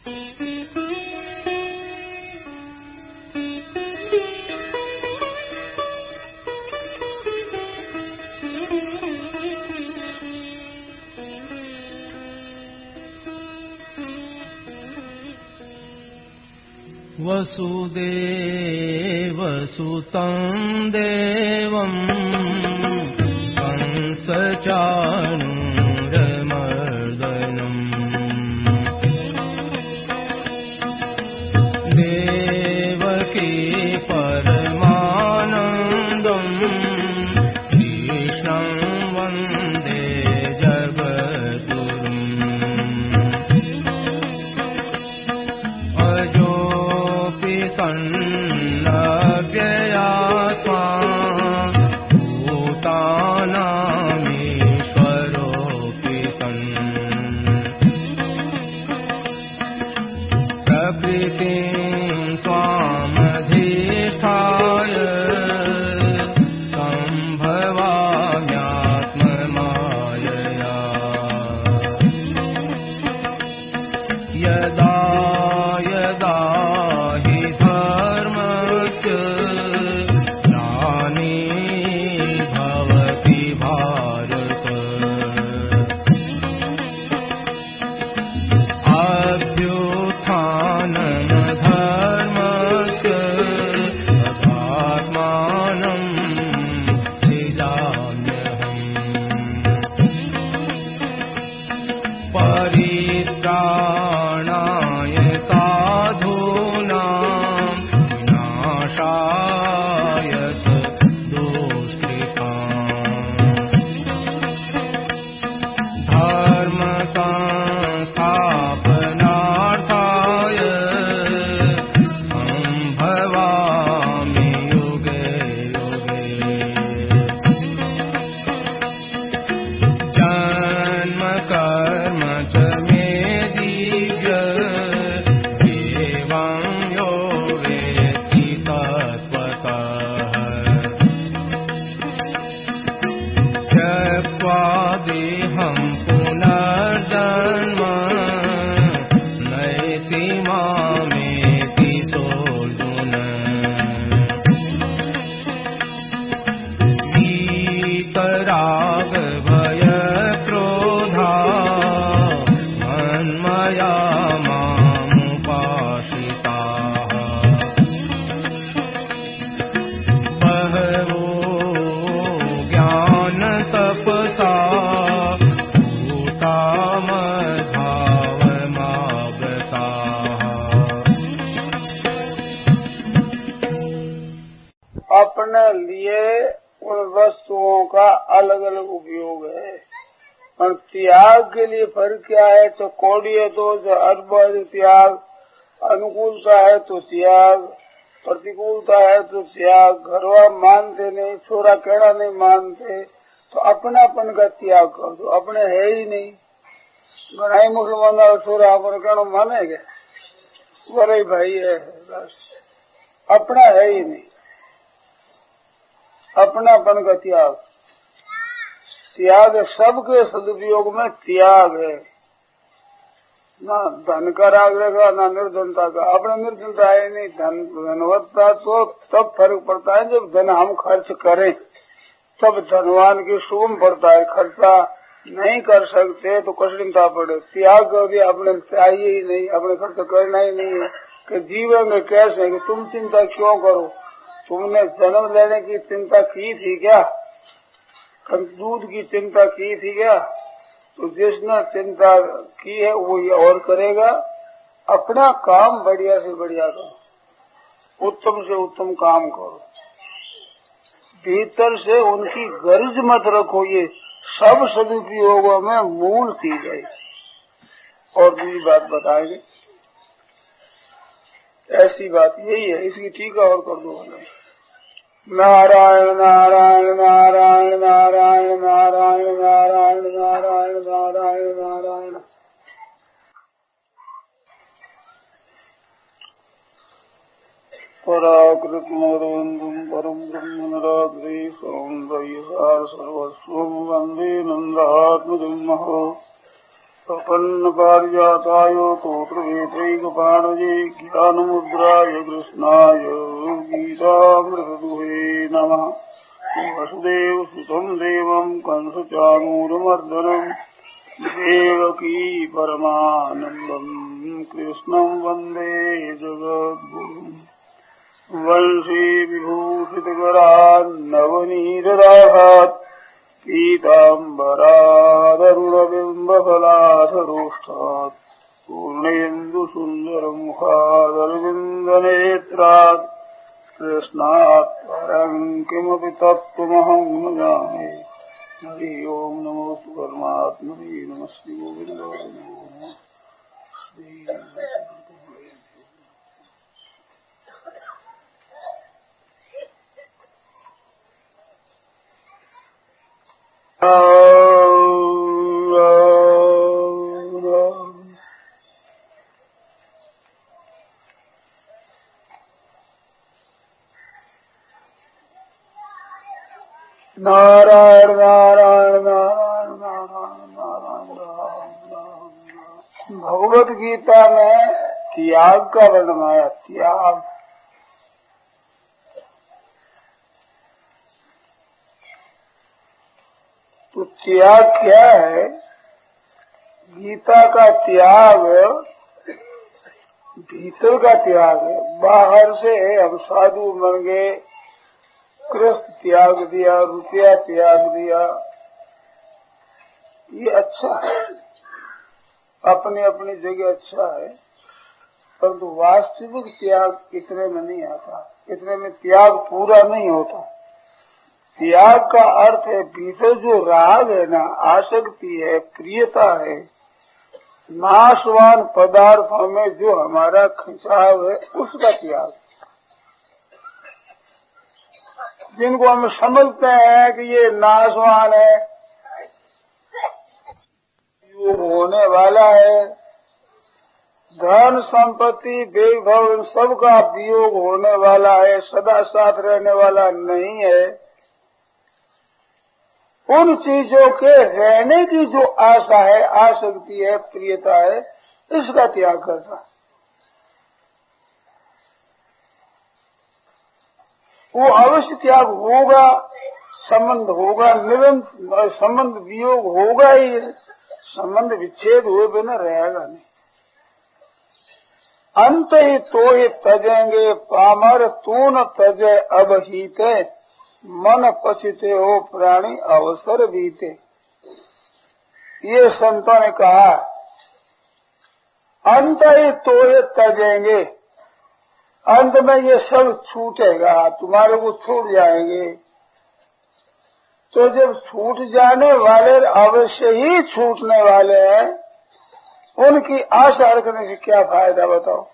वसुदेवसुतं देवं कंसचाणूरमर्दनम् देवकी परमानन्दं कृष्णं वन्दे जगद्गुरुम् सन्नव्ययात्मा भूतानामीश्वरोऽपि सन् प्रकृतिं स्वामधिष्ठाय सम्भवाम्यात्ममायया यदा यदा परित्राणाय साधूनां विनाशाय दुष्कृताम् धर्म संस्थापनार्थाय सम्भवामि युगे युगे जन्म कर्म च मे दिव्य एवं यो वेत्ति तत्त्वतः त्यक्त्वा देहं पुनर्जन्म नैति मामेति सोऽर्जुन वीतराग भय क्रोधा मन्मया मामुपाश्रिताः बहवो ज्ञानतपसा भूता मद्भावमागताः। अपने लिए उन वस्तुओं का अलग अलग उपयोग है और त्याग के लिए फर्क क्या है? तो कौड़ी है तो अर्बद त्याग, अनुकूलता है तो त्याग, प्रतिकूलता है तो त्याग, घरवा मानते नहीं, छोरा कहना नहीं मानते तो अपनापन का त्याग कर दो। अपने है ही नहीं। घना मुसलमान छोरा अपने कहना मानेगा, बड़े भाई है, बस अपना है ही नहीं। अपनापन का त्याग, त्याग सबके सदुपयोग में त्याग है। ना धन का राग रहेगा ना निर्धनता का। अपने निर्धनता है नहीं, धनवत्ता तो तब फर्क पड़ता है जब धन हम खर्च करें, तब धनवान की शुभम पड़ता है। खर्चा नहीं कर सकते तो कठिनता पड़े। त्याग कर दिया, अपने चाहिए ही नहीं, अपने खर्च करना ही नहीं है कि जीवन में कैसे कि तुम चिंता क्यों करो? तुमने जन्म लेने की चिंता की थी क्या? दूध की चिंता की थी क्या? तो जिसने चिंता की है वो ये और करेगा। अपना काम बढ़िया से बढ़िया करो, उत्तम से उत्तम काम करो। भीतर से उनकी गर्ज मत रखो। ये सब सदुपयोगों में मूल चीज है। और दूसरी बात बताएंगे, ऐसी बात यही है। इसकी टीका और कर दो। नारायण नारायण नारायण नारायण नारायण नारायण नारायण नारायण नारायण। पराकृतमरवन्दं परं ब्रह्म नराद्रि सौन्दर्यसार सर्वस्वं वन्दे नन्दात्मजं महो। प्रपन्न पारिजाताय तोत्रवेत्रैकपाणये ज्ञानमुद्राय कृष्णाय गीतामृतदुहे नमः। वसुदेवसुतं देवं कंसचाणूरमर्दनं देवकी परमानन्दं कृष्णं वन्दे जगद्गुरुम्। वंशी विभूषितकरान्नवनीतदाहात् पीताम्बरादरुणबिम्बफलाधरोष्ठात् पूर्णेन्दुसुन्दरमुखादरविन्दनेत्रात् कृष्णात् परं किमपि तत्त्वमहं न जाने। हरि ओं नमोऽस्तु परमात्मने नमस्ते गोविन्दाय नमो नमः। नारायण नारायण नारायण नारायण नारायण राम राम। भगवत गीता में त्याग का वर्णन आया। त्याग तो त्याग क्या है? गीता का त्याग भीतर का त्याग है। बाहर से हम साधु बन गए, कृष्ण त्याग दिया, रुपया त्याग दिया, ये अच्छा है, अपनी अपनी जगह अच्छा है, परंतु वास्तविक त्याग इतने में नहीं आता। इतने में त्याग पूरा नहीं होता। त्याग का अर्थ है भीतर जो राग है ना, आसक्ति है, प्रियता है, नाशवान पदार्थों में जो हमारा खिंचाव है, उसका त्याग। जिनको हम समझते हैं कि ये नाशवान है, योग होने वाला है, धन संपत्ति वैभव सबका वियोग होने वाला है, सदा साथ रहने वाला नहीं है, उन चीजों के रहने की जो आशा है, आसक्ति है, प्रियता है, इसका त्याग करना। वो अवश्य त्याग होगा, संबंध होगा, निरंतर संबंध वियोग होगा ही। संबंध विच्छेद हुए बिना रहेगा नहीं। अंत ही तो ही तजेंगे पामर, तू न तजे अबहीते, मन पछिते हो प्राणी अवसर बीते। ये संतों ने कहा अंत ही तो ही तजेंगे, अंत में ये सब छूटेगा, तुम्हारे को छूट जाएंगे। तो जब छूट जाने वाले अवश्य ही छूटने वाले हैं, उनकी आशा रखने से क्या फायदा बताओ?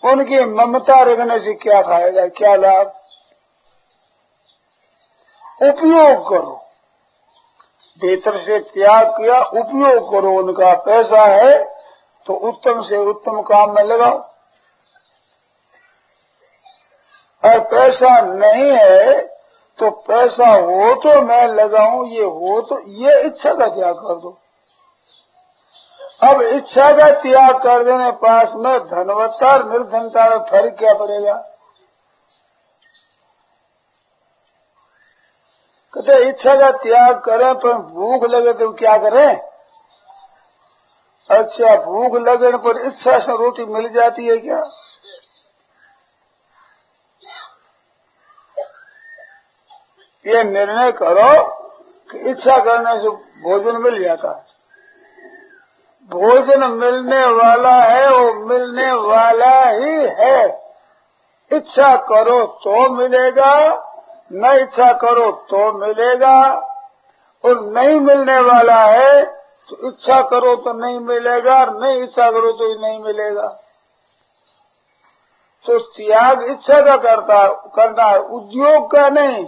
उनकी ममता रखने से क्या फायदा, क्या लाभ? उपयोग करो, भीतर से त्याग किया, उपयोग करो। उनका पैसा है तो उत्तम से उत्तम काम में लगाओ, और पैसा नहीं है तो पैसा हो तो मैं लगाऊं, ये हो तो ये इच्छा का त्याग कर दो। अब इच्छा का त्याग कर देने पास में धनवत्ता और निर्धनता में फर्क क्या पड़ेगा? कहते इच्छा का त्याग करें पर भूख लगे तो क्या करें? अच्छा, भूख लगने पर इच्छा से रोटी मिल जाती है क्या? ये निर्णय करो कि इच्छा करने से भोजन मिल जाता है। भोजन मिलने वाला है, वो मिलने वाला ही है। इच्छा करो तो मिलेगा, न इच्छा करो तो मिलेगा। और नहीं मिलने वाला है तो इच्छा करो तो नहीं मिलेगा, और नहीं इच्छा करो तो ही नहीं मिलेगा। तो त्याग इच्छा का करना है, उद्योग का नहीं।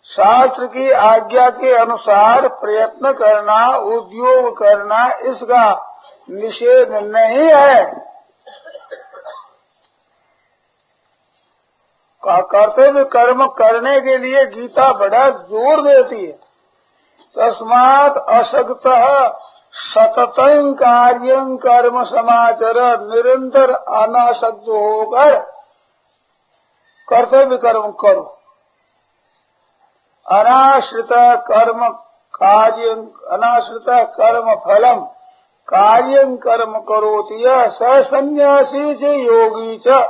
शास्त्र की आज्ञा के अनुसार प्रयत्न करना, उद्योग करना, इसका निषेध नहीं है। कर्तव्य कर्म करने के लिए गीता बड़ा जोर देती है। तस्मात् असक्तः सततं कार्यं कर्म समाचर, निरंतर अनासक्त होकर कर्तव्य कर्म करो। अनाश्रित कर्म कार्य, अनाश्रित कर्म फलम कार्यं कर्म करोति यः स संन्यासी च योगी च।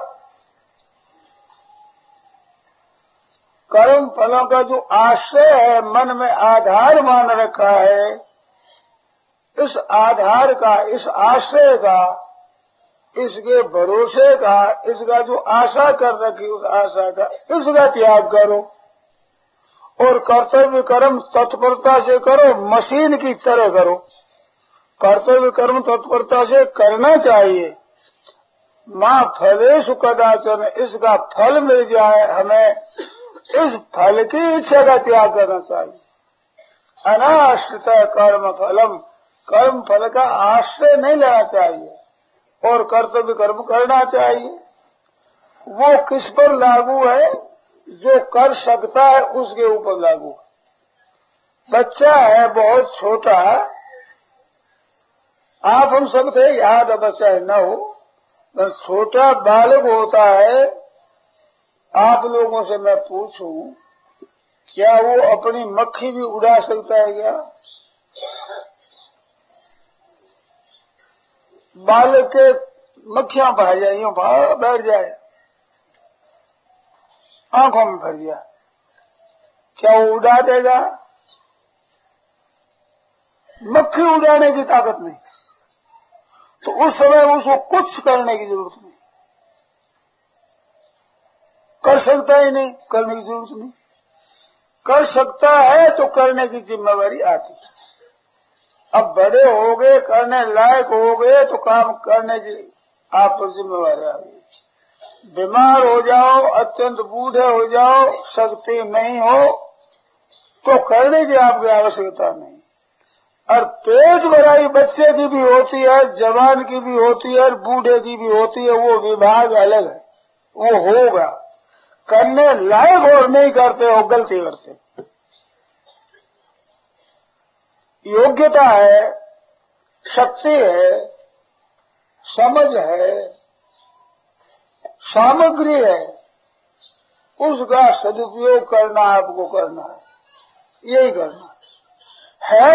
कर्म फलों का जो आश्रय है, मन में आधार मान रखा है, इस आधार का, इस आश्रय का, इसके भरोसे का, इसका जो आशा कर रखी उस आशा का, इसका त्याग करो और कर्तव्य कर्म तत्परता से करो, मशीन की तरह करो। कर्तव्य कर्म तत्परता से करना चाहिए। मां फलेषु कदाचन, इसका फल मिल जाए हमें, इस फल की इच्छा का त्याग करना चाहिए। अनाश्रित कर्म फलम, कर्म फल का आश्रय नहीं लेना चाहिए और कर्तव्य कर्म करना चाहिए। वो किस पर लागू है? जो कर सकता है उसके ऊपर लागू है। बच्चा है बहुत छोटा, आप हम सब थे, याद बच्चा है न हो, छोटा बालक होता है, आप लोगों से मैं पूछूं, क्या वो अपनी मक्खी भी उड़ा सकता है क्या? बालक के मक्खियां भाग जाए, यूं बैठ जाए, आंखों में भर गया, क्या वो उड़ा देगा? मक्खी उड़ाने की ताकत नहीं, तो उस समय उसको कुछ करने की जरूरत नहीं, कर सकता ही नहीं, करने की जरूरत नहीं। कर सकता है तो करने की जिम्मेवारी आती है। अब बड़े हो गए, करने लायक हो गए, तो काम करने की आप पर जिम्मेवारी आ गई। बीमार हो जाओ, अत्यंत बूढ़े हो जाओ, शक्ति नहीं हो, तो करने की आपकी आवश्यकता नहीं। और पेट भराई बच्चे की भी होती है, जवान की भी होती है और बूढ़े की भी होती है, वो विभाग अलग है, वो होगा। करने लायक और नहीं करते हो, गलती करते। योग्यता है, शक्ति है, समझ है, सामग्री है, उसका सदुपयोग करना आपको करना है, यही करना है।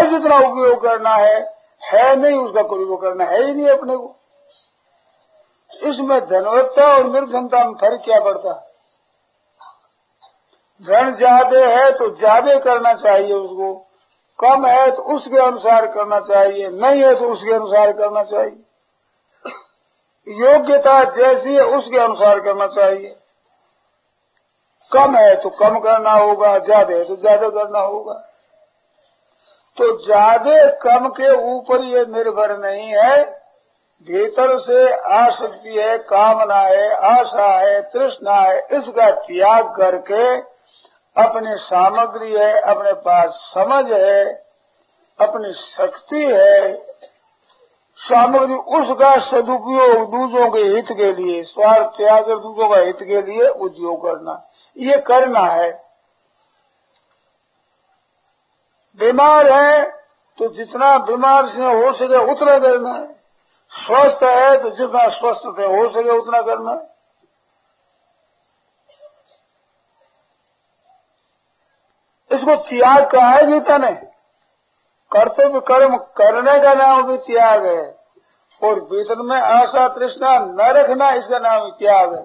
जितना उपयोग करना है नहीं उसका कोई वो करना है ही नहीं अपने को। इसमें धनवत्ता और निर्धनता में फर्क क्या पड़ता है? धन ज्यादा है तो ज्यादा करना चाहिए उसको, कम है तो उसके अनुसार करना चाहिए, नहीं है तो उसके अनुसार करना चाहिए। योग्यता जैसी है उसके अनुसार करना चाहिए। कम है तो कम करना होगा, ज्यादा है तो ज्यादा करना होगा। तो ज्यादा कम के ऊपर ये निर्भर नहीं है, भीतर से आसक्ति है, कामना है, आशा है, तृष्णा है, इसका त्याग करके अपनी सामग्री है, अपने पास समझ है, अपनी शक्ति है, सामग्री उसका सदुपयोग दूसरों के हित के लिए, स्वार्थ त्याग कर दूसरों का हित के लिए उद्योग करना, ये करना है। बीमार है तो जितना बीमार से हो सके उतना करना है, स्वस्थ है तो जितना स्वस्थ से हो सके उतना करना है। इसको त्याग कहा है गीता ने। कर्तव्य कर्म करने का नाम भी त्याग है, और भीतर में आशा तृष्णा न रखना, इसका नाम भी त्याग है।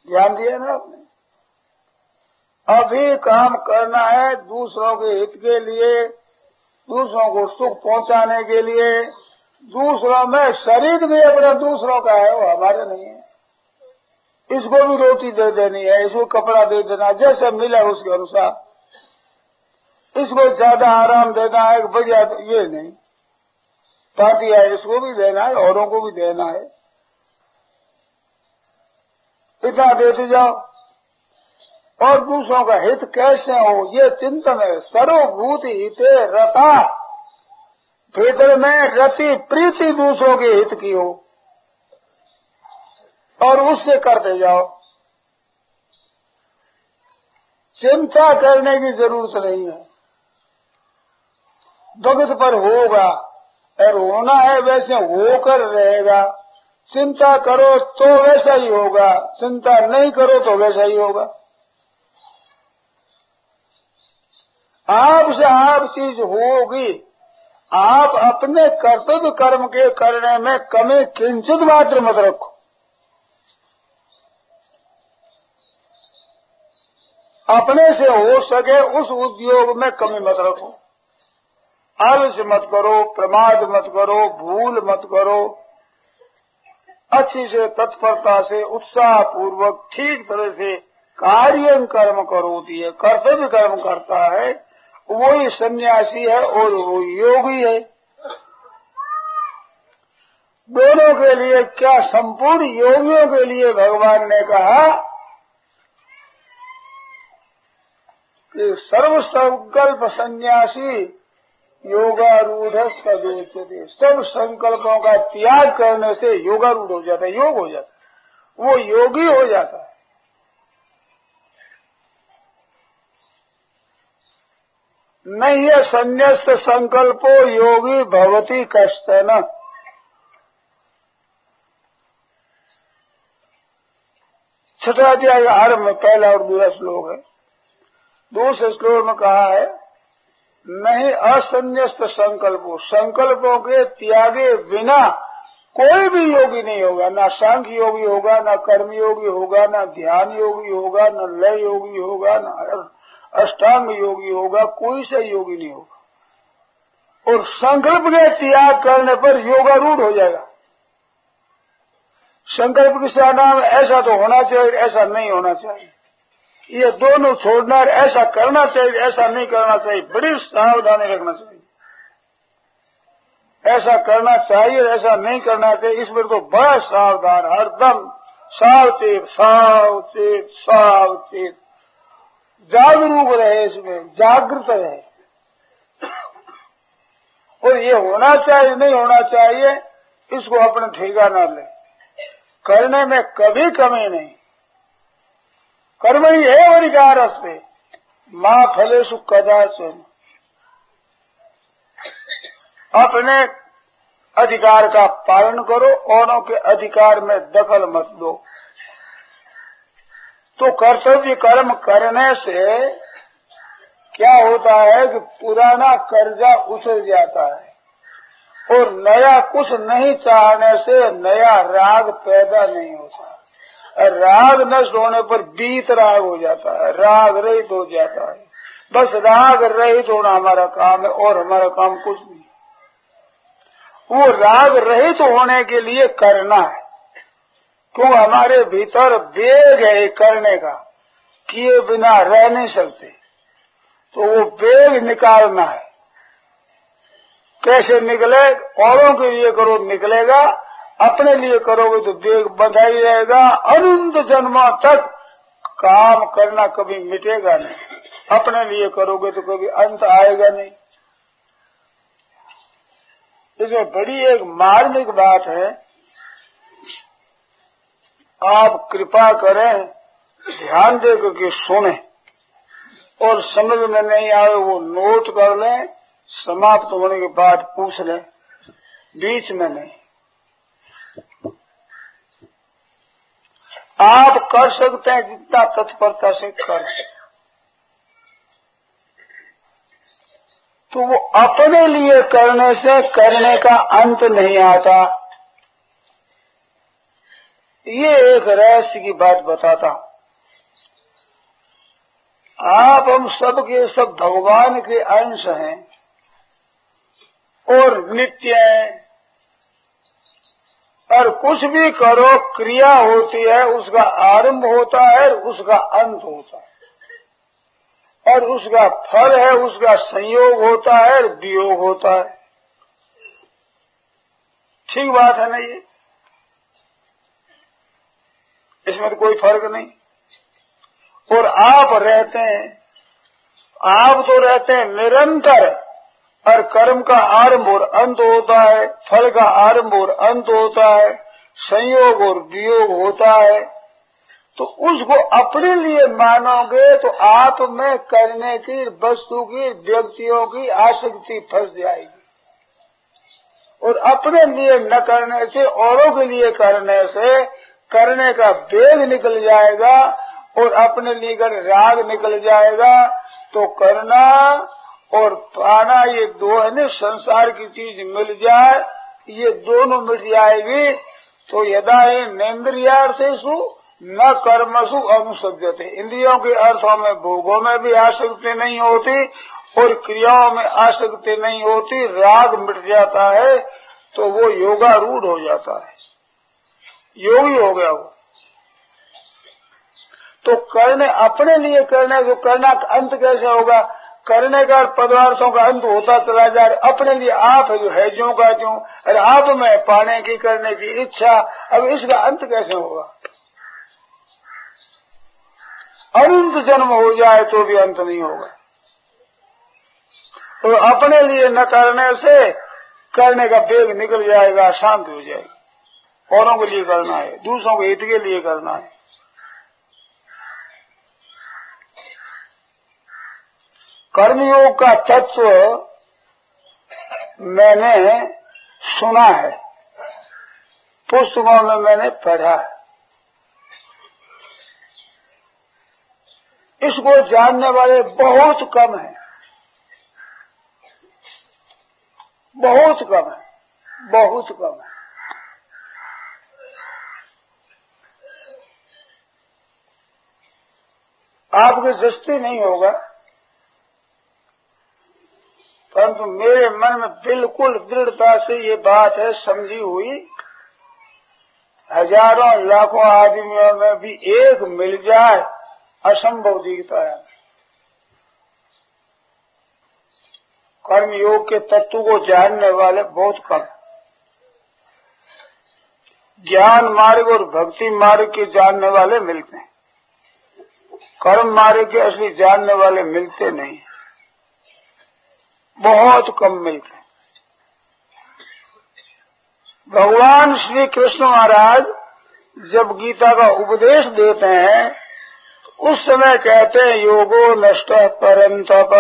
ध्यान दिया ना आपने? अभी काम करना है दूसरों के हित के लिए, दूसरों को सुख पहुंचाने के लिए। दूसरों में शरीर भी अपना दूसरों का है, वो हमारे नहीं है। इसको भी रोटी दे देनी है, इसको कपड़ा दे देना, जैसे मिला उसके अनुसार। इसको ज्यादा आराम देना है, बढ़िया, ये नहीं। ताकि है इसको भी देना है, औरों को भी देना है, इतना देते जाओ। और दूसरों का हित कैसे हो, ये चिंतन है। सर्वभूत हिते रता, भीतर में रति प्रीति दूसरों के हित की हो और उससे करते जाओ। चिंता करने की जरूरत नहीं है, वक्त पर होगा और होना है वैसे होकर रहेगा। चिंता करो तो वैसा ही होगा, चिंता नहीं करो तो वैसा ही होगा। आपसे आप चीज होगी। आप अपने कर्तव्य कर्म के करने में कमी किंचित मात्र मत रखो। अपने से हो सके उस उद्योग में कमी मत रखो। आलस्य मत करो, प्रमाद मत करो, भूल मत करो। अच्छी से तत्परता से उत्साह पूर्वक ठीक तरह से कार्य कर्म करोती है, कर्तव्य कर्म करता है, वही सन्यासी है और वो योगी है। दोनों के लिए क्या, संपूर्ण योगियों के लिए भगवान ने कहा कि सर्व संकल्प सन्यासी योगारूढ़ सदोच्यते। सब संकल्पों का त्याग करने से योगारूढ़ हो जाता है, योग हो जाता है, वो योगी हो जाता है। नहीं है संन्यस्त संकल्पो योगी भवति कश्चन। छठा अध्याय आरंभ में पहला और दूसरा श्लोक है। दूसरे श्लोक में कहा है नहीं असन्यस्त संकल्पों, संकल्पों के त्यागे बिना कोई भी योगी नहीं होगा। ना सांख्य योगी होगा, ना कर्म योगी होगा, ना ध्यान योगी होगा, ना लय योगी होगा, ना अष्टांग योगी होगा, कोई से योगी नहीं होगा। और संकल्प के त्याग करने पर योगारूढ़ हो जाएगा। संकल्प किसका नाम, ऐसा तो होना चाहिए, ऐसा नहीं होना चाहिए, ये दोनों छोड़ना, ऐसा करना चाहिए, ऐसा नहीं करना चाहिए, बड़ी सावधानी रखना चाहिए। ऐसा करना चाहिए, ऐसा नहीं करना चाहिए, इसमें तो बड़ा सावधान, हरदम सावचेत सावचेत सावचेत, जागरूक रहे, इसमें जागृत रहे। और ये होना चाहिए नहीं होना चाहिए इसको अपने ठिकाना ले, करने में कभी कमी नहीं। कर्म ही है अधिकार अस्ते मां फलेषु कदाचन। अपने अधिकार का पालन करो, औरों के अधिकार में दखल मत दो। तो कर्तव्य कर्म करने से क्या होता है कि पुराना कर्जा उछल जाता है और नया कुछ नहीं चाहने से नया राग पैदा नहीं होता। राग नष्ट होने पर बीत राग हो जाता है, राग रहित हो जाता है। बस राग रहित होना हमारा काम है और हमारा काम कुछ नहीं। वो राग रहित होने के लिए करना है, क्यों हमारे भीतर वेग है करने का, किए बिना रह नहीं सकते। तो वो वेग निकालना है। कैसे निकले, औरों के लिए करो निकलेगा, अपने लिए करोगे तो वेग बंधा ही रहेगा। अनंत जन्मों तक काम करना कभी मिटेगा नहीं, अपने लिए करोगे तो कभी अंत आएगा नहीं। इसमें बड़ी एक मार्मिक बात है, आप कृपा करें ध्यान दे करके सुने और समझ में नहीं आए वो नोट कर लें, समाप्त होने के बाद पूछ लें, बीच में नहीं। आप कर सकते हैं जितना तत्परता से करें, तो वो अपने लिए करने से करने का अंत नहीं आता। ये एक रहस्य की बात बताता हूं। आप हम सब के सब भगवान के अंश हैं और नित्य हैं, और कुछ भी करो क्रिया होती है, उसका आरंभ होता है, उसका अंत होता है, और उसका फल है, उसका संयोग होता है, वियोग होता है। ठीक बात है ना ये? इसमें तो कोई फर्क नहीं। और आप रहते हैं, आप तो रहते हैं निरंतर, और कर्म का आरंभ और अंत होता है, फल का आरंभ और अंत होता है, संयोग और वियोग होता है। तो उसको अपने लिए मानोगे तो आप में करने की, वस्तु की, व्यक्तियों की आसक्ति फंस जाएगी। और अपने लिए न करने से, औरों के लिए करने से करने का वेग निकल जाएगा और अपने लिए राग निकल जाएगा। तो करना और पाना ये दो है न, संसार की चीज मिल जाए ये दोनों मिट जाएगी। तो यदा ही नेन्द्रियार्थेषु न कर्मसु अनुसज्जते, इंद्रियों के अर्थों में, भोगों में भी आसक्ति नहीं होती और क्रियाओं में आसक्ति नहीं होती, राग मिट जाता है तो वो योगारूढ़ हो जाता है, योगी हो गया वो। तो करने, अपने लिए करने, जो करना का अंत कैसे होगा? करने का पदार्थों का अंत होता चला जा रहा। अपने लिए आप जो है ज्यों का त्यों, अरे आप में पाने की, करने की इच्छा, अब इसका अंत कैसे होगा? अनंत जन्म हो जाए तो भी अंत नहीं होगा। तो अपने लिए न करने से करने का वेग निकल जाएगा, शांत हो जाएगा। औरों के लिए करना है, दूसरों के हित के लिए करना है। कर्मयोग का तत्व मैंने सुना है, पुस्तकों में मैंने पढ़ा है। इसको जानने वाले बहुत कम हैं, बहुत कम है, बहुत कम है। आपके दृष्टि नहीं होगा, परंतु मेरे मन में बिल्कुल दृढ़ता से ये बात है समझी हुई। हजारों लाखों आदमियों में भी एक मिल जाए असंभव दिखता है। कर्मयोग के तत्व को जानने वाले बहुत कम। ज्ञान मार्ग और भक्ति मार्ग के जानने वाले मिलते हैं, कर्म मार्ग के असली जानने वाले मिलते नहीं, बहुत कम मिलते हैं। भगवान श्री कृष्ण महाराज जब गीता का उपदेश देते हैं तो उस समय कहते हैं योगो नष्टः परन्तप,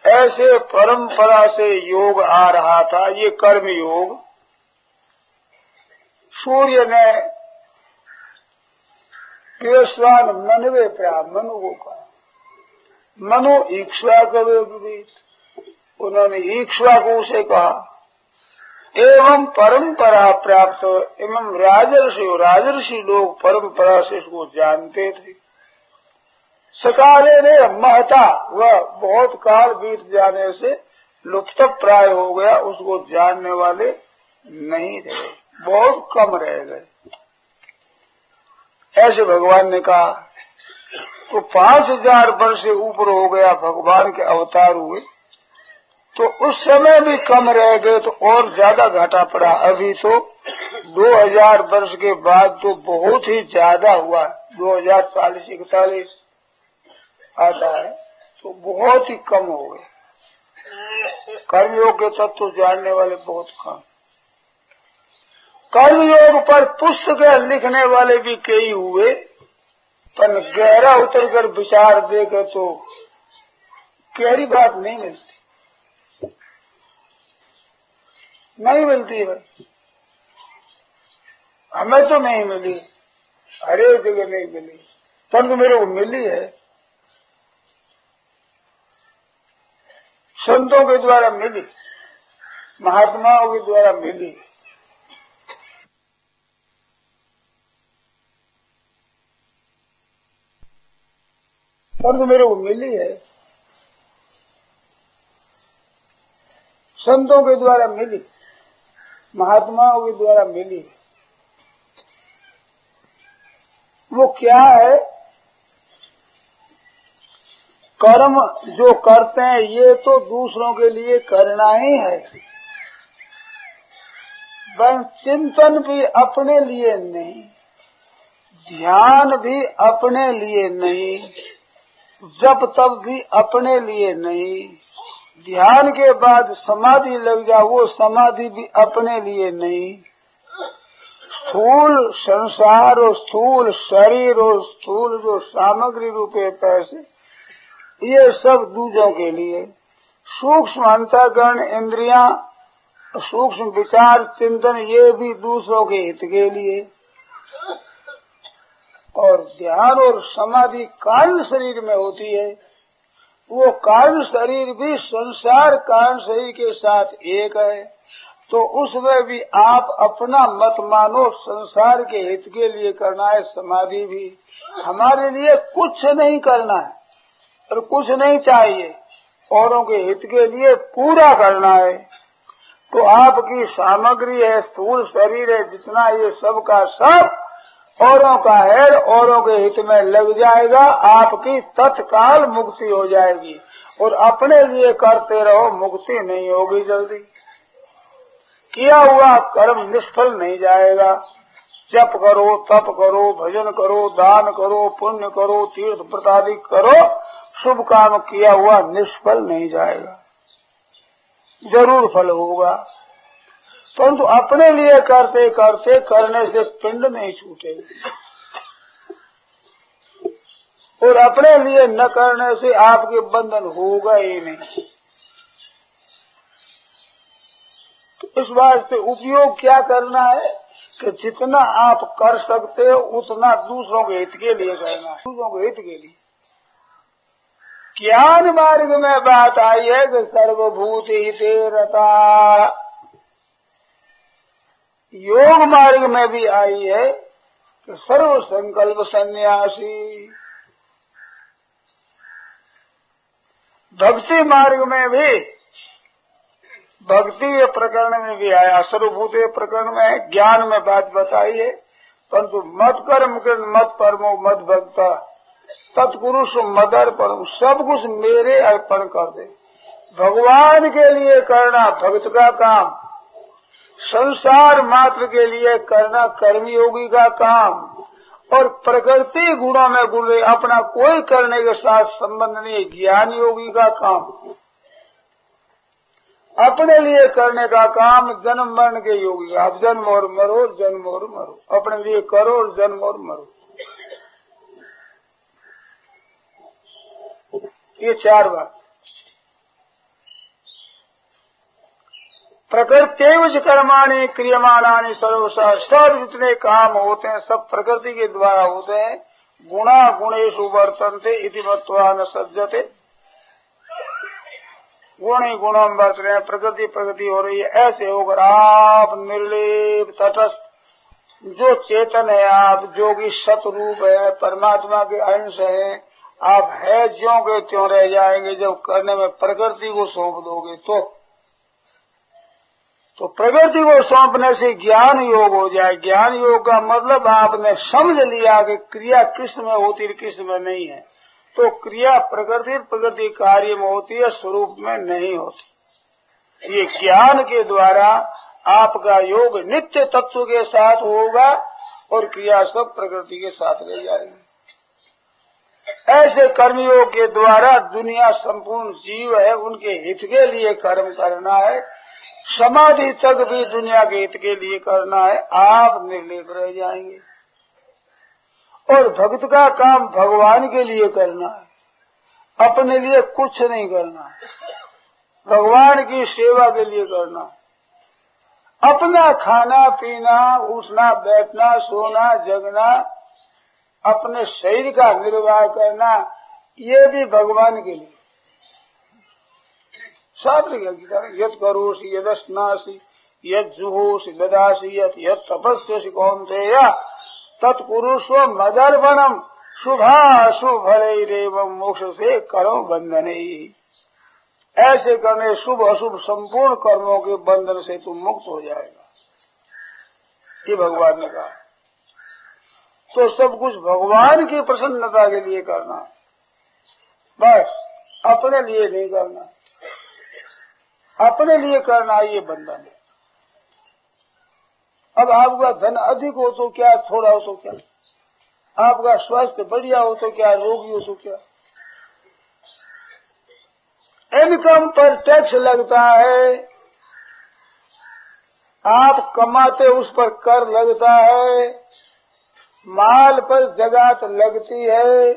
ऐसे परंपरा से योग आ रहा था, ये कर्म योग। सूर्य ने पेशवान मनवे प्रा, मनु को कहा, मनु ईक्ष्वाकवे विदित, उन्होंने ईक्ष्वाकु से कहा। एवं परंपरा प्राप्त, एवं राजर्षि लोग परंपरा से इसको जानते थे। सकाले ने महता, वह बहुत काल बीत जाने से लुप्त प्राय हो गया, उसको जानने वाले नहीं रहे, बहुत कम रह गए। ऐसे भगवान ने कहा। तो 5000 वर्ष से ऊपर हो गया भगवान के अवतार हुए, तो उस समय भी कम रह गए तो और ज्यादा घाटा पड़ा। अभी तो 2000 वर्ष के बाद तो बहुत ही ज्यादा हुआ, 2040-41 आता है, तो बहुत ही कम हो गए। कर्मयोग के तत्व जानने वाले बहुत कम। कर्मयोग पर पुस्तकें लिखने वाले भी कई हुए, पर गहरा उतर कर विचार देकर तो गहरी बात नहीं मिलती, नहीं मिलती भाई। हमें तो नहीं मिली, हर एक जगह नहीं मिली, परंतु मेरे को मिली है, संतों के द्वारा मिली, महात्माओं के द्वारा मिली। परंतु मेरे को मिली है, संतों के द्वारा मिली, महात्माओं के द्वारा मिली। वो क्या है? कर्म जो करते हैं ये तो दूसरों के लिए करना ही है, पर चिंतन भी अपने लिए नहीं, ध्यान भी अपने लिए नहीं, जप तप भी अपने लिए नहीं, ध्यान के बाद समाधि लग जा, वो समाधि भी अपने लिए नहीं, स्थूल संसार और स्थूल शरीर और स्थूल जो सामग्री रूपे पैसे, ये सब दूजों के लिए। सूक्ष्म अंतःकरण इंद्रियां, सूक्ष्म विचार चिंतन, ये भी दूसरों के हित के लिए। और ध्यान और समाधि कारण शरीर में होती है, वो कारण शरीर भी संसार कारण शरीर के साथ एक है। तो उसमें भी आप अपना मत मानो, संसार के हित के लिए करना है। समाधि भी हमारे लिए कुछ नहीं करना है और कुछ नहीं चाहिए, औरों के हित के लिए पूरा करना है। तो आपकी सामग्री है, स्थूल शरीर है, जितना ये सब का सब औरों का है, औरों के हित में लग जाएगा, आपकी तत्काल मुक्ति हो जाएगी। और अपने लिए करते रहो, मुक्ति नहीं होगी जल्दी। किया हुआ कर्म निष्फल नहीं जाएगा। जप करो, तप करो, भजन करो, दान करो, पुण्य करो, तीर्थ व्रतादि करो, शुभ काम किया हुआ निष्फल नहीं जाएगा, जरूर फल होगा। परंतु अपने लिए करते करते करने से पिंड नहीं छूटेगा, और अपने लिए न करने से आपके बंधन होगा ही नहीं। इस वास्ते उपयोग क्या करना है कि जितना आप कर सकते हो उतना दूसरों के हित के लिए करना है, दूसरों के हित के लिए। ज्ञान मार्ग में बात आई है कि सर्वभूत हिते रता, योग मार्ग में भी आई है कि सर्व संकल्प सन्यासी, भक्ति मार्ग में भी, भक्ति प्रकरण में भी आया, सर्वभूत प्रकरण में ज्ञान में बात बताई है। परंतु मत कर्म के मत परमो मत भक्ता तत्पुरुष मदर परम, सब कुछ मेरे अर्पण कर दे। भगवान के लिए करना भक्त का काम, संसार मात्र के लिए करना कर्मयोगी का काम, और प्रकृति गुणों में गुण अपना कोई करने के साथ संबंध नहीं, ज्ञान योगी का काम। अपने लिए करने का काम जन्म मरण के योगी, आप जन्म और मरो, जन्म और मरो, अपने लिए करो और जन्म और मरो। ये चार बात। प्रकृत्यैव कर्माणि क्रियमाणानि सर्वशः, सब जितने काम होते हैं सब प्रकृति के द्वारा होते हैं। गुणा गुणेषु वर्तन्ते इति मत्वा न सज्जते, गुण ही गुणों में बरत रहे हैं, प्रकृति प्रगति हो रही है। ऐसे होकर आप निर्लेप तटस्थ, जो चेतन है आप, जो कि सतरूप है, परमात्मा के अंश है, आप है ज्यों के त्यों रह जाएंगे। जब करने में प्रकृति को सौंप दोगे तो प्रकृति को सौंपने से ज्ञान योग हो जाए। ज्ञान योग का मतलब आपने समझ लिया कि क्रिया किस में होती है किस में नहीं है। तो क्रिया प्रकृति कार्य में होती है, स्वरूप में नहीं होती। ये ज्ञान के द्वारा आपका योग नित्य तत्व के साथ होगा और क्रिया सब प्रकृति के साथ रह जाएगी। ऐसे कर्मयोग के द्वारा दुनिया संपूर्ण जीव है, उनके हित के लिए कर्म करना है। समाधि तक भी दुनिया के हित के लिए करना है, आप निर्लेप रह जाएंगे। और भक्त का काम भगवान के लिए करना है, अपने लिए कुछ नहीं करना, भगवान की सेवा के लिए करना। अपना खाना पीना, उठना बैठना, सोना जगना, अपने शरीर का निर्वाह करना, ये भी भगवान के लिए। शास्त्र क्या यद करोसि यदस्नासि यद जुहोसि ददासि यद तपस्यसि कौन्तेय तत्पुरुषो मदर्पणम शुभाशुभ फलैरेवं मोक्ष से करो बंधने। ऐसे करने शुभ अशुभ संपूर्ण कर्मों के बंधन से तुम मुक्त हो जाएगा, ये भगवान ने कहा। तो सब कुछ भगवान की प्रसन्नता के लिए करना, बस अपने लिए नहीं करना। अपने लिए करना ये बंधन है। अब आपका धन अधिक हो तो क्या, थोड़ा हो तो क्या, आपका स्वास्थ्य बढ़िया हो तो क्या, रोगी हो तो क्या, इनकम पर टैक्स लगता है, आप कमाते उस पर कर लगता है, माल पर जगात लगती है।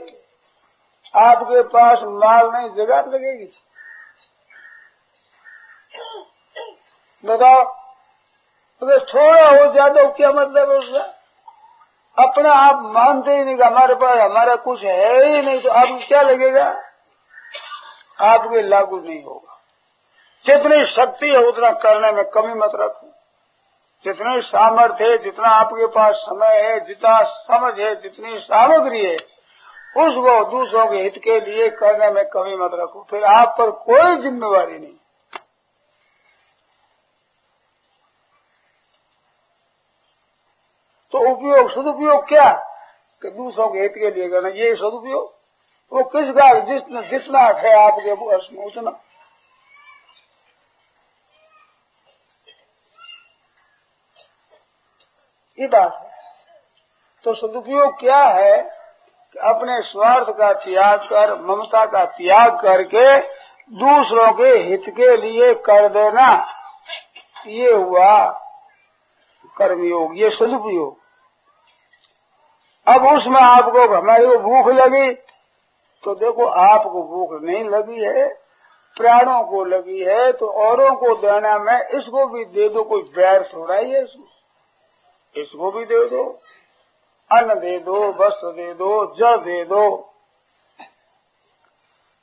आपके पास माल नहीं, जगात लगेगी? बताओ। अगर थोड़ा हो ज्यादा हो क्या मतलब है उसका? अपना आप मानते ही नहीं कि हमारे पास हमारा कुछ है ही नहीं, तो आपको क्या लगेगा? आपके लागू नहीं होगा। जितनी शक्ति है उतना करने में कमी मत रखो। जितनी सामर्थ्य है, जितना आपके पास समय है, जितना समझ है, जितनी सामग्री है, उसको दूसरों के हित के लिए करने में कमी मत रखो। फिर आप पर कोई जिम्मेवारी नहीं। तो उपयोग, सदुपयोग क्या कि दूसरों के हित के लिए करना, ये सदुपयोग। वो किसका? जितना है आपके वर्ष में उतना। ये बात है। तो सदुपयोग क्या है कि अपने स्वार्थ का त्याग कर, ममता का त्याग करके दूसरों के हित के लिए कर देना, ये हुआ कर्मयोग, ये सदुपयोग। अब उसमें आपको हमारी को भूख लगी, तो देखो आपको भूख नहीं लगी है, प्राणों को लगी है, तो औरों को देना में इसको भी दे दो, कोई बैर थोड़ा ही है इसमें। इसको भी दे दो, अन्न दे दो, वस्त्र दे दो, जल दे दो।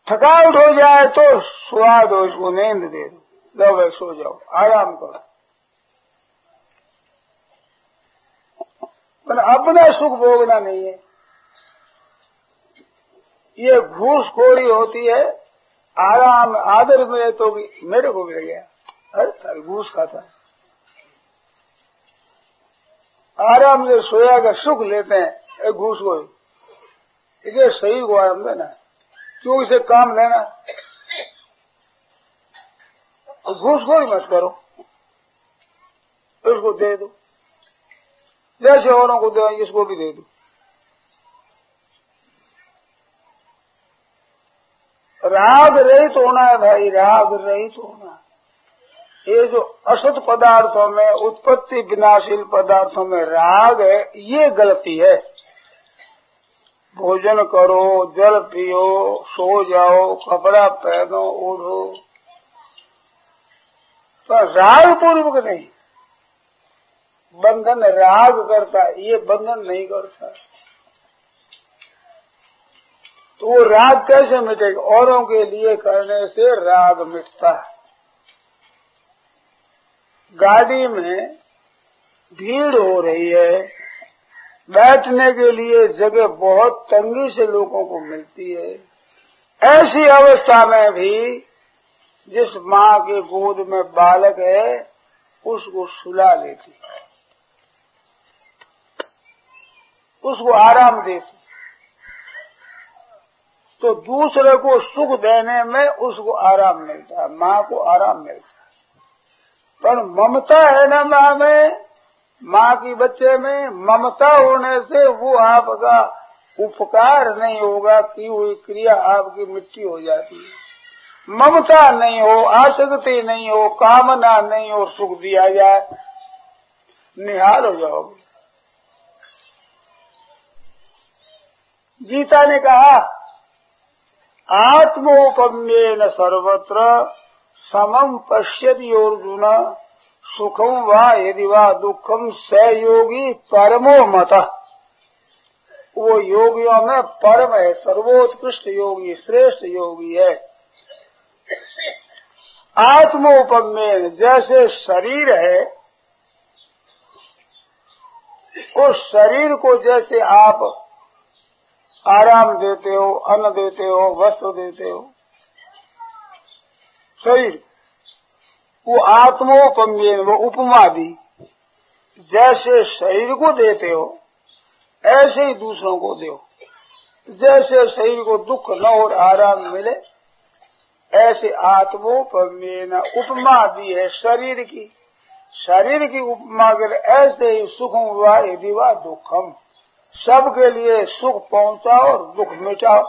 थकावट हो जाए तो सुला दो, इसको नींद दे दो, लो भाई सो जाओ, आराम करो। पर अपना सुख भोगना नहीं है। ये घूसखोरी होती है। आराम आदर मिले तो भी मेरे को मिल गया, अरे साल घूस खाता है। आराम से सोया कर सुख लेते हैं, घूस को इसे सही को आराम देना, क्यों इसे काम लेना? घूसखोरी मत करो, उसको दे दो, जैसे औरों को दे इसको भी दे दो। राग रहित होना है भाई, राग रहित होना। ये जो असत पदार्थों में, उत्पत्ति विनाशील पदार्थों में राग है, ये गलती है। भोजन करो, जल पियो, सो जाओ, कपड़ा पहनो, ओढ़ो, पर राग पूर्वक नहीं। बंधन राग करता है, ये बंधन नहीं करता। तो वो राग कैसे मिटेगा? औरों के लिए करने से राग मिटता है। गाड़ी में भीड़ हो रही है, बैठने के लिए जगह बहुत तंगी से लोगों को मिलती है। ऐसी अवस्था में भी जिस माँ के गोद में बालक है उसको सुला लेती है, उसको आराम देती। तो दूसरे को सुख देने में उसको आराम मिलता है, माँ को आराम मिलता है। पर ममता है ना माँ में, माँ की बच्चे में ममता होने से वो आपका उपकार नहीं होगा, की हुई क्रिया आपकी मिट्टी हो जाती है। ममता नहीं हो, आसक्ति नहीं हो, कामना नहीं हो, सुख दिया जाए, निहाल हो जाओगे। गीता ने कहा आत्मोपम्येन सर्वत्र समम पश्यति अर्जुन सुखम वा यदि वा दुखम स योगी परमो मतः। वो योगियों में परम है, सर्वोत्कृष्ट योगी, श्रेष्ठ योगी है। आत्मोपम्येन, जैसे शरीर है, उस शरीर को जैसे आप आराम देते हो, अन्न देते हो, वस्त्र देते हो, शरीर वो आत्मोपम्येन, वो उपमा दी। जैसे शरीर को देते हो ऐसे ही दूसरों को दो। जैसे शरीर को दुख न और आराम मिले, ऐसे आत्मोपम्येन उपमा दी है शरीर की। शरीर की उपमा कर ऐसे ही सुखम हुआ यदि वा दुखम, सबके लिए सुख पहुंचाओ और दुख मिटाओ।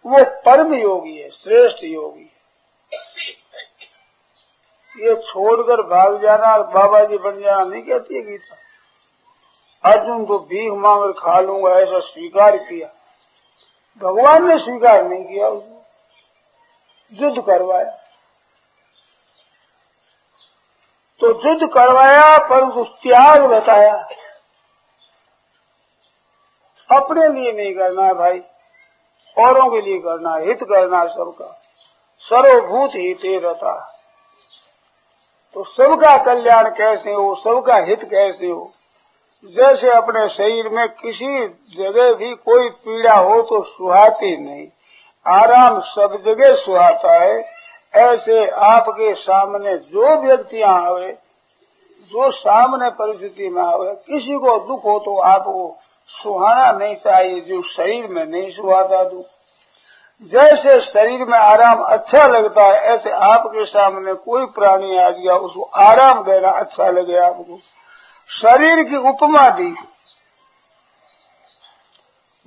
वो परम योगी है, श्रेष्ठ योगी है। ये छोड़कर भाग जाना और बाबा जी बन जाना नहीं कहती है गीता। अर्जुन तो भीख मांग खा लूंगा ऐसा स्वीकार किया, भगवान ने स्वीकार नहीं किया, उसको युद्ध करवाया। तो युद्ध करवाया परंतु त्याग बताया, अपने लिए नहीं करना है भाई, औरों के लिए करना है, हित करना है सबका। सर्वभूत हिते रहता। तो सबका कल्याण कैसे हो, सबका हित कैसे हो। जैसे अपने शरीर में किसी जगह भी कोई पीड़ा हो तो सुहाती नहीं, आराम सब जगह सुहाता है। ऐसे आपके सामने जो व्यक्तियां आवे, जो सामने परिस्थिति में आवे, किसी को दुख हो तो आपको सुहाना नहीं चाहिए जो शरीर में नहीं सुहाता दुख। जैसे शरीर में आराम अच्छा लगता है, ऐसे आपके सामने कोई प्राणी आ गया उसको आराम देना अच्छा लगे आपको। शरीर की उपमा दी।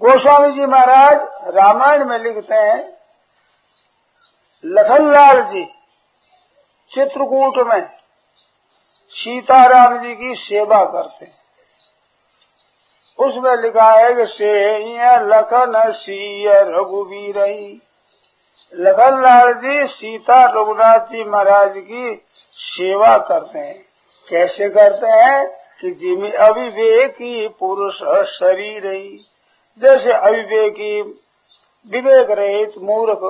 गोस्वामी जी महाराज रामायण में लिखते हैं, लखनलाल जी चित्रकूट में सीताराम जी की सेवा करते हैं। उसमें लिखा है कि से लखन सीय रघुवीर। लखनलाल जी सीता रघुनाथ जी महाराज की सेवा करते हैं। कैसे करते हैं कि जिमी अविवेकी पुरुष शरीर ही, जैसे अविवेकी विवेक रहित मूर्ख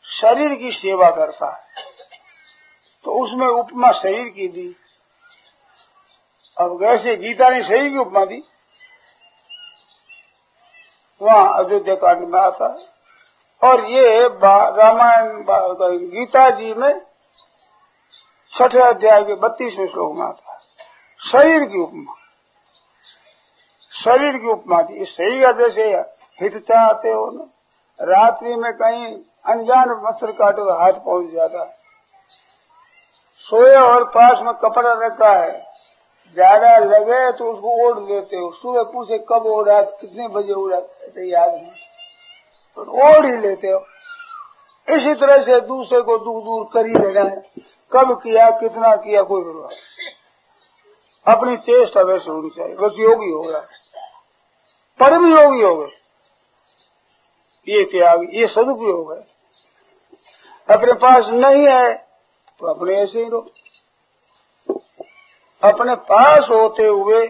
शरीर की सेवा करता है। तो उसमें उपमा शरीर की दी। अब वैसे गीता ने शरीर की उपमा दी, वहां अयोध्या कांड में आता है। और ये रामायण गीता जी में 6 अध्याय के 32वें श्लोक में आता है। शरीर की उपमा, शरीर की उपमा दी। शरीर का जैसे हित चाहते हो ना, रात्रि में कहीं अनजान मच्छर काटे तो हाथ पहुंच जाता है। सोए और पास में कपड़ा रखा है, ज्यादा लगे तो उसको ओढ़ लेते हो। सुबह पूछे कब ओढ़ा, कितने बजे ओढ़ा, तो याद नहीं, तो ओढ़ ही लेते हो। इसी तरह से दूसरे को दुख दूर कर ही लेना है। कब किया, कितना किया, कोई परवाह नहीं। अपनी चेष्टा वैसे होनी चाहिए, बस योगी हो गया, परम योगी हो गए। ये त्याग, ये सदुपयोग है। अपने पास नहीं है तो अपने ऐसे ही रहो। अपने पास होते हुए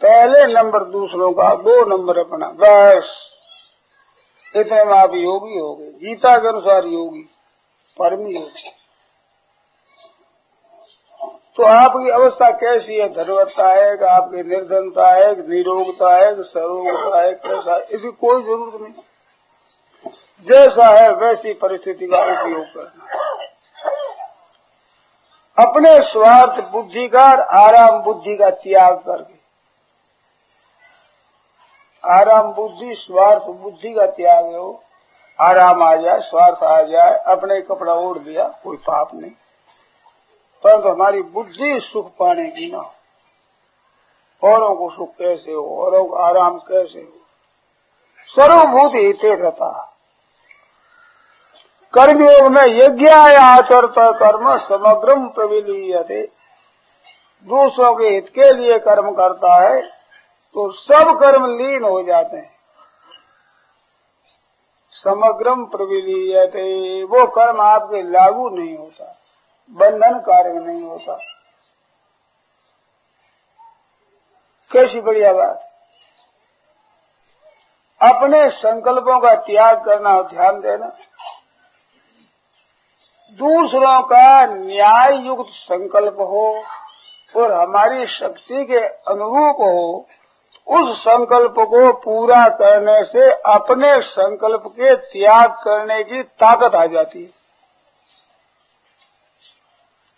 पहले नंबर दूसरों का, 2 नंबर अपना, बस इतने में आप योगी हो गए। गीता के अनुसार योगी, परम योगी। तो आपकी अवस्था कैसी है? धनवत्ता है कि आपकी निर्धनता है कि निरोगता है कि सरोगता है, कैसा है, इसकी कोई जरूरत नहीं। जैसा है वैसी परिस्थिति का उपयोग करना। अपने स्वार्थ बुद्धि का, आराम बुद्धि का त्याग करके, आराम बुद्धि स्वार्थ बुद्धि का त्याग हो। आराम आ जाए, स्वार्थ आ जाए, अपने कपड़ा ओढ़ दिया, कोई पाप नहीं। परंतु हमारी बुद्धि सुख पाने की ना हो। औरों को सुख कैसे हो, औरों को आराम कैसे हो, सर्वभूत हिते रहता। कर्मयोग में यज्ञ आचरत कर्म समग्रम प्रविलीयते। दूसरों के हित के लिए कर्म करता है तो सब कर्म लीन हो जाते हैं। समग्रम प्रविलीयते, वो कर्म आपके लागू नहीं होता, बंधन कारक नहीं होता। कैसी बढ़िया बात। अपने संकल्पों का त्याग करना और ध्यान देना, दूसरों का न्याय युक्त संकल्प हो और हमारी शक्ति के अनुरूप हो, उस संकल्प को पूरा करने से अपने संकल्प के त्याग करने की ताकत आ जाती है।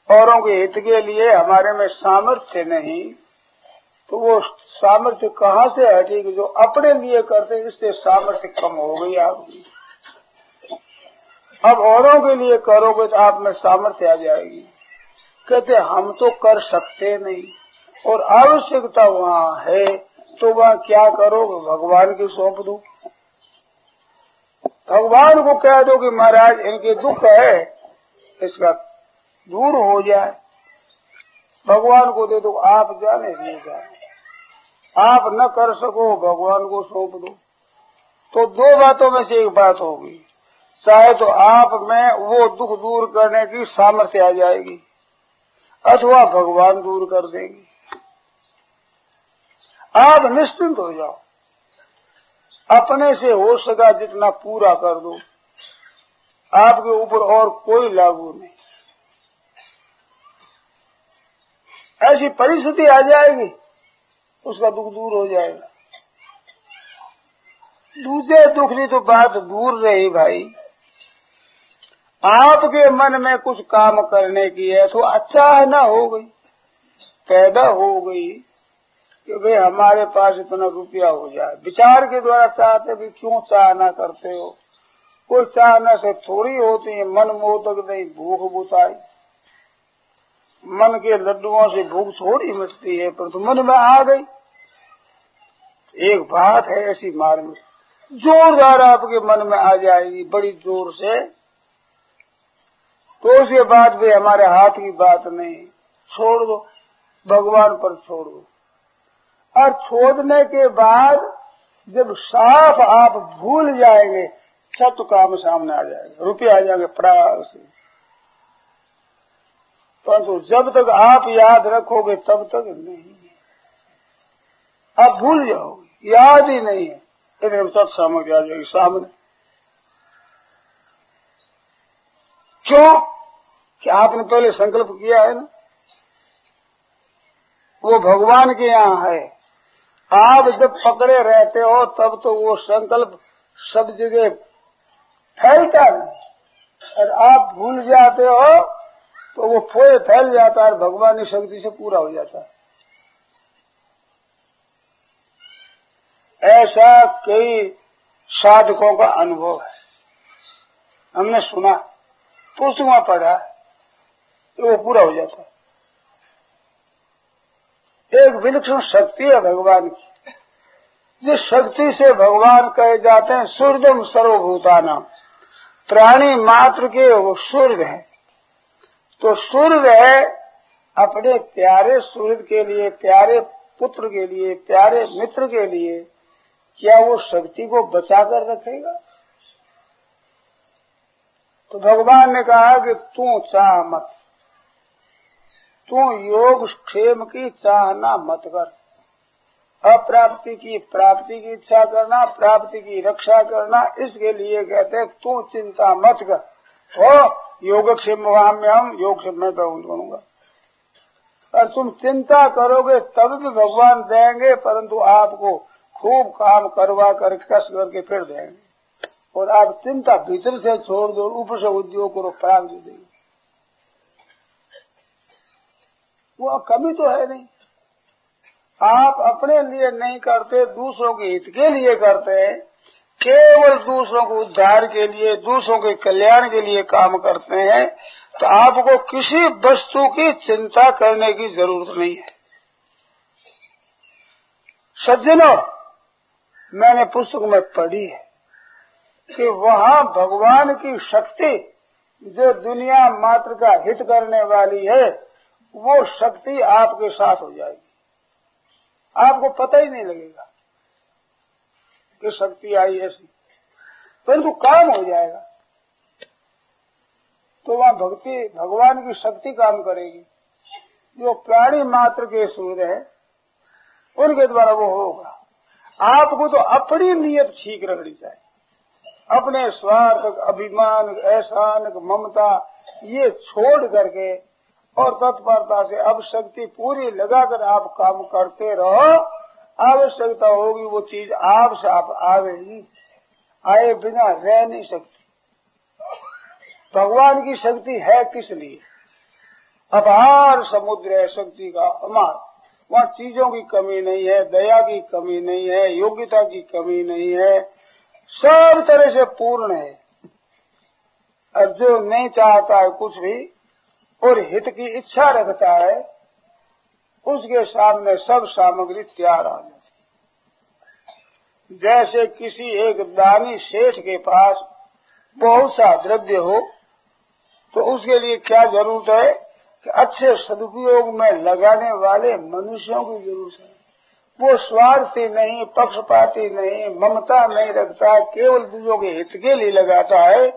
औरों के हित के लिए हमारे में सामर्थ्य नहीं, तो वो सामर्थ्य कहाँ से हटेगी? जो अपने लिए करते, इससे सामर्थ्य कम हो गई आपकी। अब औरों के लिए करोगे तो आप में सामर्थ्य आ जाएगी। कहते हम तो कर सकते नहीं, और आवश्यकता वहाँ है, तो वहाँ क्या करोगे? भगवान की सौंप दो। भगवान को कह दो कि महाराज इनके दुख है, इसका दूर हो जाए। भगवान को दे दो, आप जाने नहीं जाने। आप न कर सको, भगवान को सौंप दो। तो दो बातों में से एक बात होगी, चाहे तो आप में वो दुख दूर करने की सामर्थ्य आ जाएगी, अथवा भगवान दूर कर देंगे। आप निश्चिंत हो जाओ, अपने से हो सका जितना पूरा कर दो, आपके ऊपर और कोई लागू नहीं। ऐसी परिस्थिति आ जाएगी, उसका दुख दूर हो जाएगा। दूसरे दुख की तो बात दूर रही भाई, आपके मन में कुछ काम करने की है तो अचानक हो गई, पैदा हो गई कि भाई हमारे पास इतना रुपया हो जाए, विचार के द्वारा चाहते भी क्यों चाहना करते हो। कोई चाहना से थोड़ी होती है, मन मोदक नहीं भूख बुताई, मन के लड्डुओं से भूख थोड़ी मिटती है, परंतु मन में आ गई। एक बात है ऐसी मार्मिक, जोरदार आपके मन में आ जाएगी बड़ी जोर से, तो उसके बाद भी हमारे हाथ की बात नहीं, छोड़ दो, भगवान पर छोड़ दो। और छोड़ने के बाद जब साफ आप भूल जाएंगे, सब तो काम सामने आ जाएगा, रुपये आ जाएंगे प्राण से। परंतु जब तक आप याद रखोगे तब तक नहीं, आप भूल जाओगे, याद ही नहीं है, इधर सब सामग्री आ जाएगी सामने। क्यों कि आपने पहले संकल्प किया है ना, वो भगवान के यहाँ है। आप जब पकड़े रहते हो तब तो वो संकल्प सब जगह फैलता नहीं, और आप भूल जाते हो तो वो पूरे फैल जाता है, भगवान की शक्ति से पूरा हो जाता है। ऐसा कई साधकों का अनुभव है, हमने सुना, पुस्तक में पढ़ा, वो पूरा हो जाता है। एक विलक्षण शक्ति है भगवान की, जिस शक्ति से भगवान कहे जाते हैं सूर्यम सर्वभूतानाम, प्राणी मात्र के वो सूर्य है। तो सूर्य है, अपने प्यारे सूर्य के लिए, प्यारे पुत्र के लिए, प्यारे मित्र के लिए क्या वो शक्ति को बचा कर रखेगा? तो भगवान ने कहा कि तू चाह मत, तू योग क्षेम की चाहना मत कर, अप्राप्ति की प्राप्ति की इच्छा करना, प्राप्ति की रक्षा करना, इसके लिए कहते हैं तू चिंता मत कर। तो योगक्षेम में हम योगक्षेम में करूंगा, और तुम चिंता करोगे तब भी भगवान देंगे, परंतु आपको खूब काम करवा कर कस करके फिर देंगे, और आप चिंता भीतर से छोड़ दो, ऊपर से उद्योग करो, प्राप्त देंगे। वो कमी तो है नहीं, आप अपने लिए नहीं करते, दूसरों के हित के लिए करते हैं, केवल दूसरों को उद्धार के लिए, दूसरों के कल्याण के लिए काम करते हैं, तो आपको किसी वस्तु की चिंता करने की जरूरत नहीं है। सज्जनों, मैंने पुस्तक में पढ़ी है कि वहां भगवान की शक्ति जो दुनिया मात्र का हित करने वाली है, वो शक्ति आपके साथ हो जाएगी, आपको पता ही नहीं लगेगा कि शक्ति आई ऐसी, परंतु काम हो जाएगा। तो वहां भक्ति, भगवान की शक्ति काम करेगी, जो प्राणी मात्र के सूर्य है उनके द्वारा वो होगा। आपको तो अपनी नीयत ठीक रखनी चाहिए, अपने स्वार्थ, अभिमान, एहसान, ममता ये छोड़ करके और तत्परता से अब शक्ति पूरी लगाकर आप काम करते रहो। आवश्यकता होगी वो चीज आपसे आप आवेगी, आए बिना रह नहीं सकती। भगवान की शक्ति है किस लिए? अपार समुद्र है शक्ति का अमार, वहाँ चीजों की कमी नहीं है, दया की कमी नहीं है, योग्यता की कमी नहीं है, सब तरह से पूर्ण है। और जो नहीं चाहता है कुछ भी और हित की इच्छा रखता है, उसके सामने सब सामग्री तैयार आ जाती। जैसे किसी एक दानी सेठ के पास बहुत सा द्रव्य हो तो उसके लिए क्या जरूरत है? कि अच्छे सदुपयोग में लगाने वाले मनुष्यों की जरूरत है। वो स्वार्थी नहीं, पक्षपाती नहीं, ममता नहीं रखता, केवल दूसरों के हित के लिए लगाता है,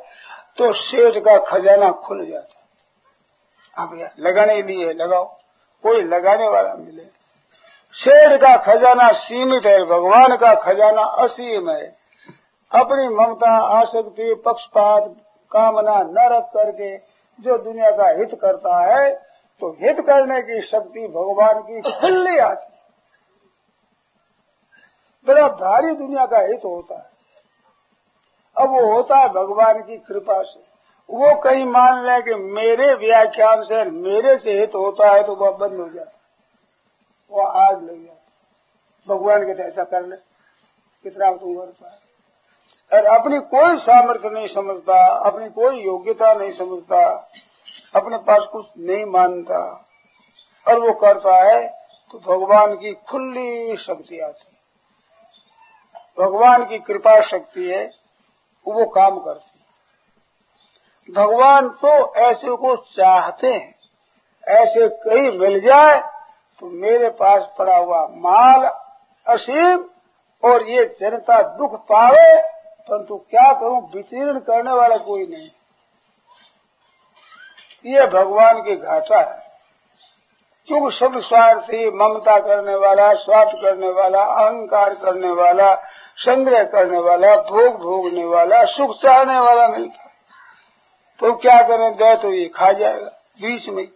तो सेठ का खजाना खुल जाता है। अब यार लगाने के लिए लगाओ, कोई लगाने वाला मिले। सेठ का खजाना सीमित है, भगवान का खजाना असीम है। अपनी ममता, आसक्ति, पक्षपात, कामना न रख करके जो दुनिया का हित करता है, तो हित करने की शक्ति भगवान की खुली आती है। बड़ा भारी दुनिया का हित होता है। अब वो होता है भगवान की कृपा से। वो कहीं मान ले कि मेरे व्याख्यान से, मेरे से हित होता है, तो वह बंद हो जाता, वो आग लग जाता। भगवान कहते ऐसा कर ले, कितना तुम करता है। और अपनी कोई सामर्थ्य नहीं समझता, अपनी कोई योग्यता नहीं समझता, अपने पास कुछ नहीं मानता, और वो करता है, तो भगवान की खुली शक्ति आती है। भगवान की कृपा शक्ति है, वो काम करती है। भगवान तो ऐसे को चाहते हैं, ऐसे कहीं मिल जाए तो मेरे पास पड़ा हुआ माल असीम और ये जनता दुख पावे, परंतु क्या करूं, वितीर्ण करने वाला कोई नहीं। ये भगवान की घाटा है। क्योंकि सब स्वार्थी, ममता करने वाला, स्वार्थ करने वाला, अहंकार करने वाला, संग्रह करने वाला, भोग भोगने वाला, सुख चाहने वाला मिलता है, तो क्या करें, दे तो ये खा जाएगा बीच में।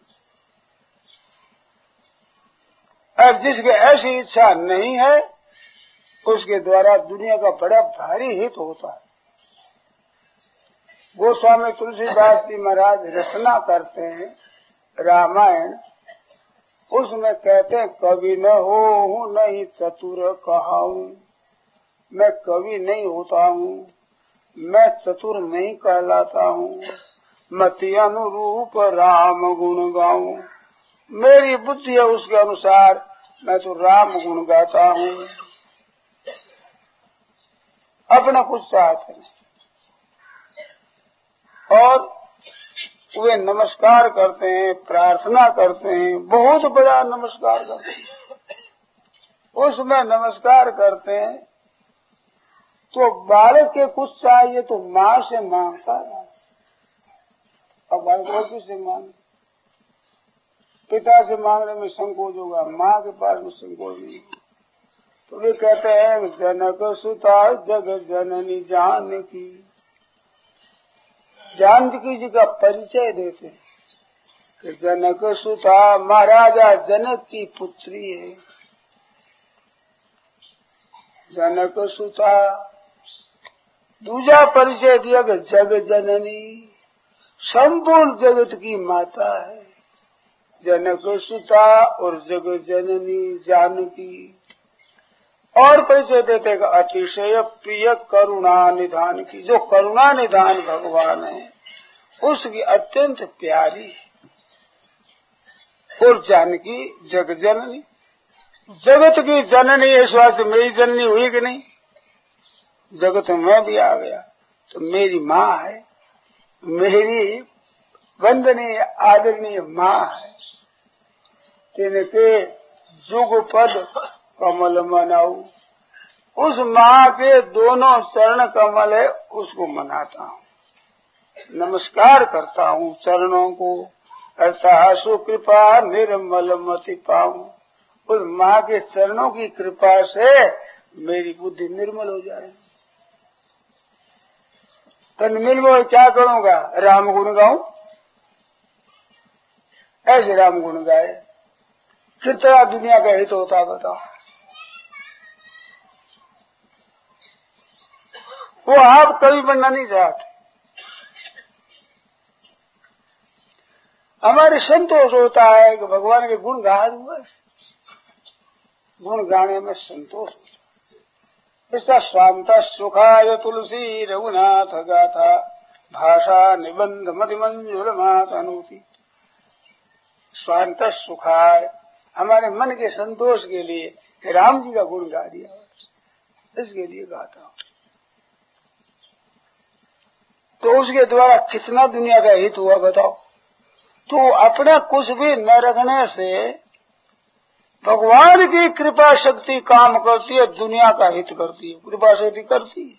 और जिसके ऐसी इच्छा नहीं है, उसके द्वारा दुनिया का बड़ा भारी हित होता है। गोस्वामी तुलसीदास जी महाराज रचना करते हैं रामायण, उसमें कहते हैं, कवि न हो नहीं चतुर कहाऊं, मैं कवि नहीं होता हूँ, मैं चतुर नहीं कहलाता हूँ, मति अनुरूप राम गुण गाऊं, मेरी बुद्धि है उसके अनुसार मैं तो राम गुण गाता हूँ, अपना कुछ चाहते नहीं। और वे नमस्कार करते हैं, प्रार्थना करते हैं, बहुत बड़ा नमस्कार करते हैं। उसमें नमस्कार करते हैं तो बालक के कुछ चाहिए तो माँ से मांगता है। अब बालक किससे मांगे, पिता से मांगने में संकोच होगा, माँ के पास में संकोच नहीं। तो वे कहते हैं, जनक सुता जग जननी जानकी, जानकी जी का परिचय देते हैं कि जनक सुता महाराजा जनक की पुत्री है। जनक सुता, दूसरा परिचय दिया कि जग जननी, संपूर्ण जगत की माता है। जनक सुता और जग जननी जानकी। और परिचय देते कि अतिशय प्रिय करुणा निधान की, जो करुणा निधान भगवान है उसकी अत्यंत प्यारी है। और जानकी जग जननी, जगत की जननी, इस वास्ते मेरी जननी हुई कि नहीं, जगत में भी आ गया तो मेरी माँ है, मेरी वंदनीय आदरणीय माँ है। तिनके जुग पद कमल मनाऊ, उस माँ के दोनों चरण कमल है, उसको मनाता हूँ, नमस्कार करता हूँ चरणों को। अर्थात सुकृपा निर्मल मति पाऊं, उस माँ के चरणों की कृपा से मेरी बुद्धि निर्मल हो जाए। तो निर्मल क्या करूँगा, राम गुण गाऊं, ऐसे राम गुण गाए, कितना दुनिया का हित होता बताओ। वो आप कभी बनना नहीं चाहते। हमारे संतोष होता है कि भगवान के गुण गा दूं, बस गुण गाने में संतोष होता है। इसका स्वांत सुखाय तुलसी रघुनाथ गाथा, भाषा निबंध मतिमंजुल मात अनुति। स्वांत सुखाय, हमारे मन के संतोष के लिए राम जी का गुण गा दिया, इसके लिए गाता हूं। तो उसके द्वारा कितना दुनिया का हित हुआ बताओ। तो अपना कुछ भी न रखने से भगवान की कृपा शक्ति काम करती है, दुनिया का हित करती है, कृपा शक्ति करती है।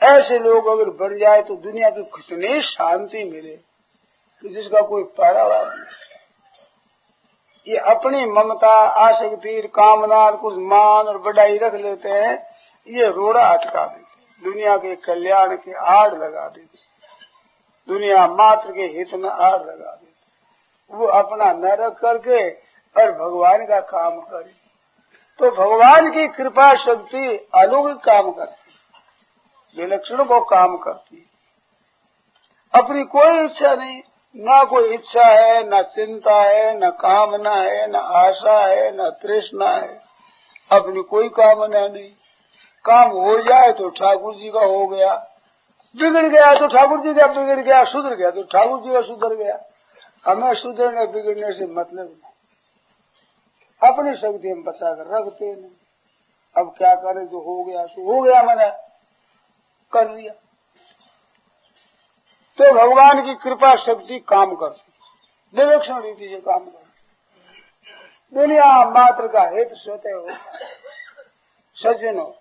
ऐसे लोग अगर बढ़ जाए तो दुनिया की कितनी शांति मिले कि जिसका कोई पैरावार नहीं। ये अपनी ममता, आसक्ति, कामना, कुछ मान और बढ़ाई रख लेते हैं, ये रोड़ा अटका देते, दुनिया के कल्याण के आड़ लगा देते, दुनिया मात्र के हित में आड़ लगा देते। वो अपना न रख करके और भगवान का काम करे तो भगवान की कृपा शक्ति अलौकिक काम करती, विलक्षण वो काम करती है। अपनी कोई इच्छा नहीं, ना कोई इच्छा है, ना चिंता है, ना कामना है, ना आशा है, ना तृष्णा है, अपनी कोई कामना नहीं। काम हो जाए तो ठाकुर जी का हो गया, बिगड़ गया तो ठाकुर जी का बिगड़ गया, सुधर गया तो ठाकुर जी का सुधर गया। हमें सुधरने बिगड़ने से मतलब नहीं, अपनी शक्ति हम बचा कर रखते नहीं। अब क्या करें, जो हो गया सो हो गया, मैंने कर लिया। तो भगवान की कृपा शक्ति काम करती, विलक्षण रीति से काम करती, दुनिया मात्र का हित स्वतः हो। सज्जनों,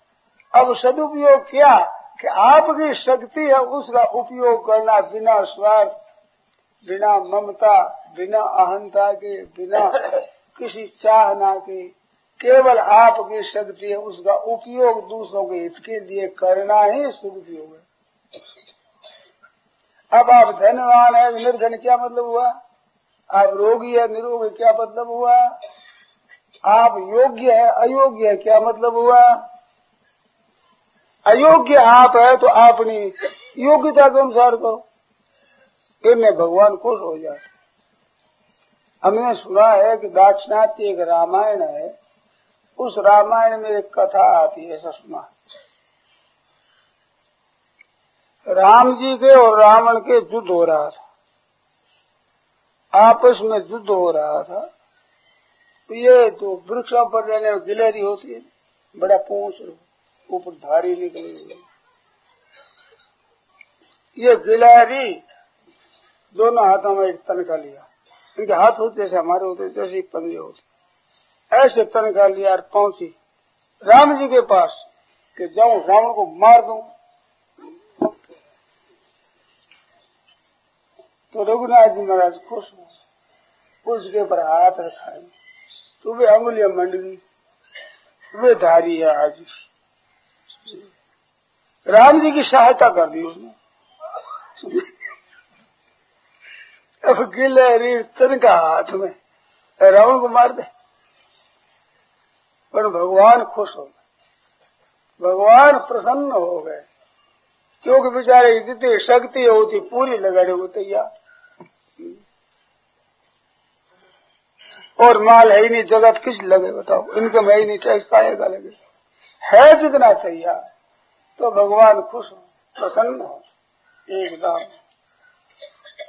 अब सदुपयोग क्या कि आपकी शक्ति है, उसका उपयोग करना बिना स्वार्थ, बिना ममता, बिना अहंता के, बिना किसी चाहना के, केवल आपकी शक्ति है, उसका उपयोग दूसरों के हित के लिए करना ही सदुपयोग है। अब आप धनवान है, निर्धन, क्या मतलब हुआ? आप रोगी है, निरोग है, क्या मतलब हुआ? आप योग्य है, अयोग्य है, क्या मतलब हुआ? अयोग्य आप है तो अपनी योग्यता के अनुसार करो, इनमें भगवान खुश हो जाते। हमने सुना है कि दाक्षिणात्य एक रामायण है, उस रामायण में एक कथा आती है, ऐसा सुना। राम जी के और रावण के युद्ध हो रहा था, आपस में युद्ध हो रहा था। तो ये तो वृक्षों पर रहने में गिलहरी होती है, बड़ा पूंछ, ऊपर धारी निकली हुई। ये गिलहरी दोनों हाथों में एक तनखा लिया, इनके हाथ होते जैसे हमारे होते, जैसे एक पंजे होते, ऐसे तनखा लिया और पहुंची राम जी के पास कि जाऊं रावण को मार दूं। तो रघुनाथ जी महाराज खुश हुए, उसके ऊपर हाथ रखा, तो वे अंगुलियां मंड गई, वे धारी है आज। राम जी की सहायता कर दी उसने। अब गिलहरी तनखा हाथ में, रावण को मार दे। पर भगवान खुश हो गए, भगवान प्रसन्न हो गए, क्योंकि बेचारे जितनी शक्ति होती पूरी लगाने को तैयार। और माल है ही नहीं, जगत किस लगे बताओ, इनकम है ही नहीं, टैक्स पाएगा लगे, है जितना तैयार। तो भगवान खुश हो, प्रसन्न हो, एकदम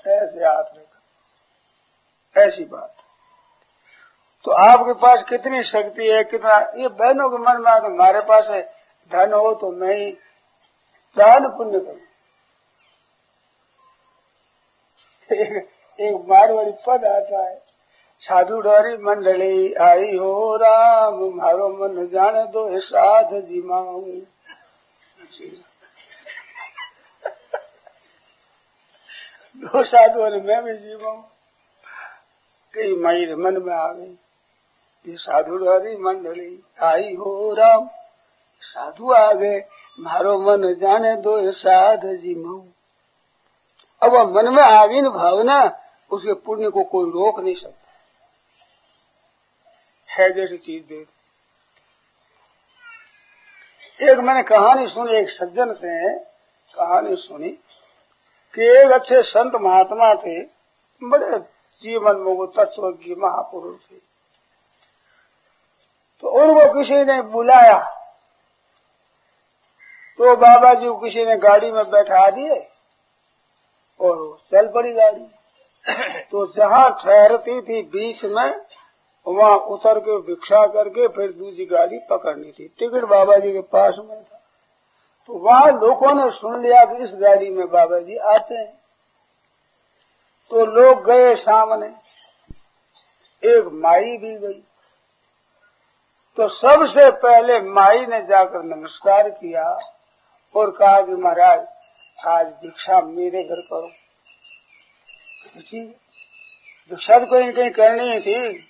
ऐसे हाथ रखा, ऐसी बात। तो आपके पास कितनी शक्ति है, कितना, ये बहनों के मन में हमारे पास है धन हो तो मैं ही दान पुण्य करूं। एक मारवाड़ी पद आता है, साधु डोरी मंडली आई हो राम, मारो मन जाने दो साध जी माऊ। दो साधुओं ने मैं भी जीवाऊं, कई मेरे मन में आ गई, ये साधु डोरी मंडली आई हो राम, साधु आ गए, मारो मन जाने दो साध जी माऊ। अब मन में आ गई न भावना, उसके पुण्य को कोई रोक नहीं सकता, है जैसी चीज दे। एक मैंने कहानी सुनी, एक सज्जन से कहानी सुनी कि एक अच्छे संत महात्मा थे, बड़े जीवन में तत्व की महापुरुष थे। तो उनको किसी ने बुलाया, तो बाबा जी को किसी ने गाड़ी में बैठा दिए और चल पड़ी गाड़ी। तो जहां ठहरती थी बीच में, वहां उतर के भिक्षा करके फिर दूसरी गाड़ी पकड़नी थी। टिकट बाबा जी के पास में था। तो वहां लोगों ने सुन लिया कि इस गाड़ी में बाबा जी आते हैं। तो लोग गए सामने, एक माई भी गई। तो सबसे पहले माई ने जाकर नमस्कार किया और कहा कि महाराज आज भिक्षा मेरे घर करो। भिक्षा तो कहीं कहीं करनी ही थी,